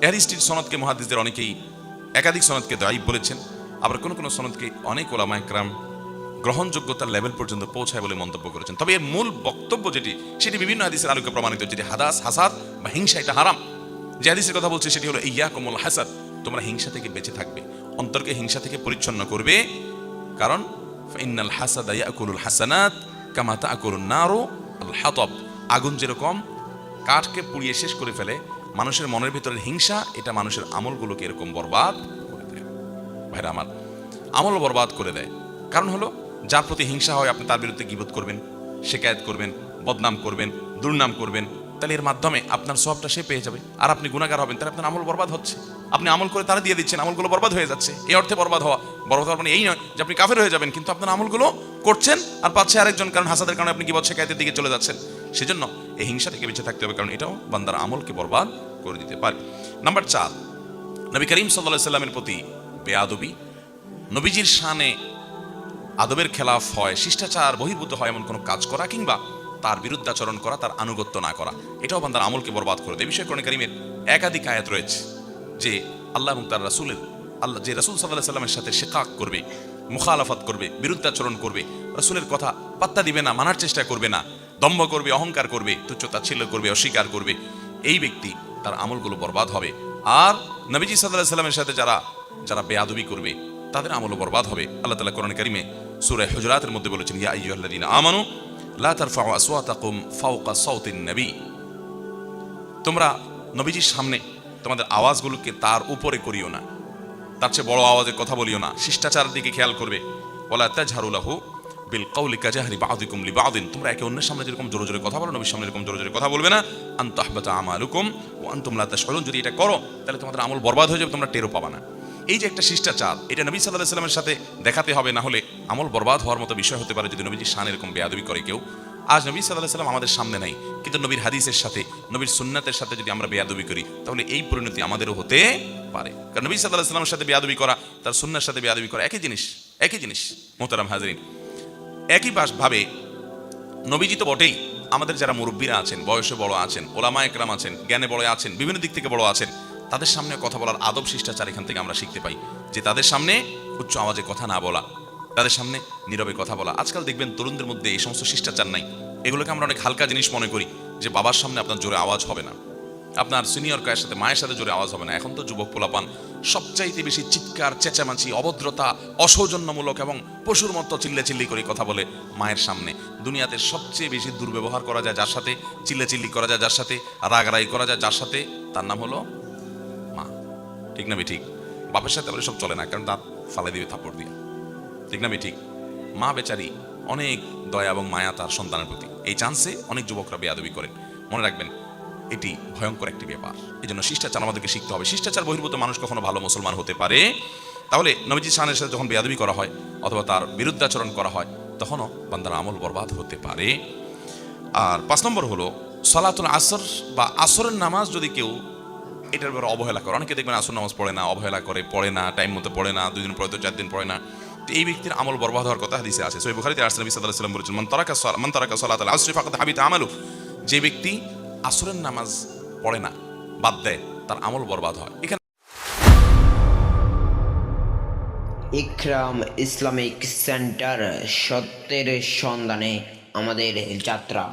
এই হাদিসটির সনদকে মুহাদ্দিসদের অনেকেই একাধিক সনদকে দায়ী বলেছেন, আবার কোনো কোনো সনদকে অনেক ওলামায়ে কেরাম গ্রহণযোগ্যতার লেভেল পর্যন্ত পৌঁছায় বলে মন্তব্য করেছেন। তবে এর মূল বক্তব্য যেটি, সেটি বিভিন্ন হাদিসের আলোকে প্রমাণিত, যেটি হাসাদ বা হিংসা এটা হারাম। যে হাদিসের কথা বলছে সেটি হলো ইয়াকুমুল হাসাদ, তোমরা হিংসা থেকে বেঁচে থাকবে, অন্তরকে হিংসা থেকে পরিচ্ছন্ন করবে। কারণ ফাইন্নাল হাসাদা ইয়াকুলুল হাসানাত কামা তাকুলুন নারু আল হাতাব, আগুন যেরকম কাঠকে পুড়িয়ে শেষ করে ফেলে, মানুষের মনের ভিতরের হিংসা এটা মানুষের আমলগুলোকে এরকম বরবাদ করে দেয়। ভাইরা আমার, আমল বরবাদ করে দেয়। কারণ হলো, যার প্রতি হিংসা হয় আপনি তার বিরুদ্ধে গীবত করবেন, শিকায়েত করবেন, বদনাম করবেন, দুর্নাম করবেন, তাহলে এর মাধ্যমে আপনার সওয়াবটা সে পেয়ে যাবে, আর আপনি গুনাহগার হবেন, তাহলে আপনার আমল বরবাদ হচ্ছে। আপনি আমল করে তারা দিয়ে দিচ্ছেন, আমলগুলো বরবাদ হয়ে যাচ্ছে। এই অর্থে বরবাদ হওয়া মানে এই নয় যে আপনি কাফের হয়ে যাবেন, কিন্তু আপনার আমলগুলো করছেন আর পাচ্ছে আরেকজন, কারণ হাসাদের কারণে আপনি গীবত শিকায়েতের দিকে চলে যাচ্ছেন। সেজন্য এই হিংসা থেকে বেঁচে থাকতে হবে, কারণ এটাও বান্দার আমলকে বরবাদ করে দিতে পারে। নাম্বার 4, নবী করিম সাল্লাল্লাহু আলাইহি সাল্লামের প্রতি বেয়াদবি, নবীজির শানে আদবের খেলাফ হয়, শিষ্টাচার বহির্ভূত হয় এমন কোনো কাজ করা, কিংবা তার বিরুদ্ধাচরণ করা, তার আনুগত্য না করা, এটাও বান্দার আমলকে বরবাদ করে দেয়। বিষয় কোরআন কারীমের একাধিক আয়াত রয়েছে যে আল্লাহ এবং তার রাসূলের, আল্লাহ যে রাসূল সাল্লাল্লাহু আলাইহি সাল্লামের সাথে শিকাক করবে, মুখালাফাত করবে, বিরুদ্ধাচরণ করবে, রাসূলের কথা পাত্তা দিবে না, মানার চেষ্টা করবে না, দম্ভ করবে, অহংকার করবে, তুচ্ছ-তাচ্ছিল্য করবে, অস্বীকার করবে, এই ব্যক্তি তার আমলগুলো বরবাদ হবে। আর নবীজি সাল্লাল্লাহু আলাইহি সাল্লামের সাথে যারা বেয়াদবি করবে তাদের আমলও বরবাদ হবে। আল্লাহ তাআলা কোরআন কারীমে সূরা হুজুরাতের মধ্যে বলেছেন, ইয়া আইয়ুহাল্লাযীনা আমানু লা তারফাউ আসওয়াতাকুম ফাওকা সাওতিন নবী, তোমরা নবীজির সামনে তোমাদের আওয়াজগুলোকে তার উপরে করিও না, তার চেয়ে বড় আওয়াজে কথা বলিও না। শিষ্টাচারের দিকে খেয়াল করবে। ওয়ালা তাজহারু লাহু বিল কওলি কাজাহরি বা'দিকুম লিবা'দিন, তোমরা একে অন্যের সামনে যেরকম জোরে জোরে কথা বলো, নবীর সামনে এরকম জোরে জোরে কথা বলবে না। আন তাহবাতা আমালুকুম ওয়া আনতুম লা তাশউরুন, যদি এটা করো তাহলে তোমাদের আমল বরবাদ হয়ে যাবে, তোমরা টেরও পাবা না। এই যে একটা শিষ্টাচার, এটা নবী সাল্লাল্লাহু আলাইহি সাল্লামের সাথে দেখাতে হবে, না হলে আমল বরবাদ হওয়ার মতো বিষয় হতে পারে যদি নবীজির শান এরকম বেয়াদবি করে কেউ। আজ নবী সাল্লাল্লাহু আলাইহি সাল্লাম আমাদের সামনে নাই, কিন্তু নবীর হাদিসের সাথে, নবীর সুন্নাতের সাথে যদি আমরা বেয়াদবি করি তাহলে এই পরিণতি আমাদেরও হতে পারে। কারণ নবী সাল্লাল্লাহু আলাইহি সাল্লামের সাথে বেয়াদবি করা, তার সুন্নাহর সাথে বেয়াদবি করা একই জিনিস। মোহতারাম হাজরিন, একই ভাবে নবীজি তো বটেই, আমাদের যারা মুরব্বীরা আছেন, বয়সে বড় আছেন, ওলামা একরাম আছেন, জ্ঞানে বড় আছেন, বিভিন্ন দিক থেকে বড় আছেন, তাদের সামনে কথা বলার আদব শিষ্টাচার এখান থেকে আমরা শিখতে পাই, যে তাদের সামনে উচ্চ আওয়াজে কথা না বলা, তাদের সামনে নীরবে কথা বলা। আজকাল দেখবেন তরুণদের মধ্যে এই সমস্ত শিষ্টাচার নাই। এগুলোকে আমরা অনেক হালকা জিনিস মনে করি, যে বাবার সামনে আপনার জোরে আওয়াজ হবে না, আপনার সিনিয়র কায়ের সাথে, মায়ের সাথে জোরে আওয়াজ হবে না। এখন তো যুবক পোলাপান সবচাইতে বেশি চিৎকার, চেঁচামেচি, অভদ্রতা, অসৌজন্যমূলক এবং পশুর মতো চিল্লাচিল্লি করে কথা বলে মায়ের সামনে। দুনিয়াতে সবচেয়ে বেশি দুর্ব্যবহার করা যায় যার সাথে, চিল্লাচিল্লি করা যায় যার সাথে, রাগারাগি করা যায় যার সাথে, তার নাম হলো মা। ঠিক না ঠিক? বাপের সাথে আবার সব চলে না, কারণ দাঁত ফালাই দিবে থাপ্পড় দিয়ে। ঠিক না ঠিক? মা বেচারি অনেক দয়া এবং মায়া তার সন্তানের প্রতি, এই চান্সে অনেক যুবকরা বেয়াদবি করেন। মনে রাখবেন, এটি ভয়ঙ্কর একটি ব্যাপার। এই জন্য শিষ্টাচার আমাদেরকে শিখতে হবে। শিষ্টাচার বহির্ভূত মানুষ কখনো ভালো মুসলমান হতে পারে? তাহলে নবীজি শানের সাথে যখন বেয়াদবি করা হয় অথবা তার বিরুদ্ধাচরণ করা হয়, তখনও বান্দার আমল বরবাদ হতে পারে। আর 5 নম্বর হলো সালাতুল আসর বা আসরের নামাজ যদি কেউ এটার ব্যাপারে অবহেলা করে। অনেকে দেখবেন আসর নামাজ পড়ে না, অবহেলা করে, পড়ে না, টাইম মতো পড়ে না, 2 দিন পড়ে তো 4 দিন পড়ে না। তো এই ব্যক্তির আমল বরবাদ হওয়ার কথা হাদিসে আছে। সহিহ বুখারীতে রাসূল নবী সাল্লাল্লাহু আলাইহি ওয়াসাল্লাম বলেছেন, মান তারাকা সালাতাল আসর ফাকাদ হাবিতা আমালু, যে ব্যক্তি আসরের নামাজ পড়ে না, বাদ দেয়, তার আমল বরবাদ হয়। এখানে ইকরাম ইসলামিক সেন্টার, সত্যের সন্ধানে আমাদের যাত্রা।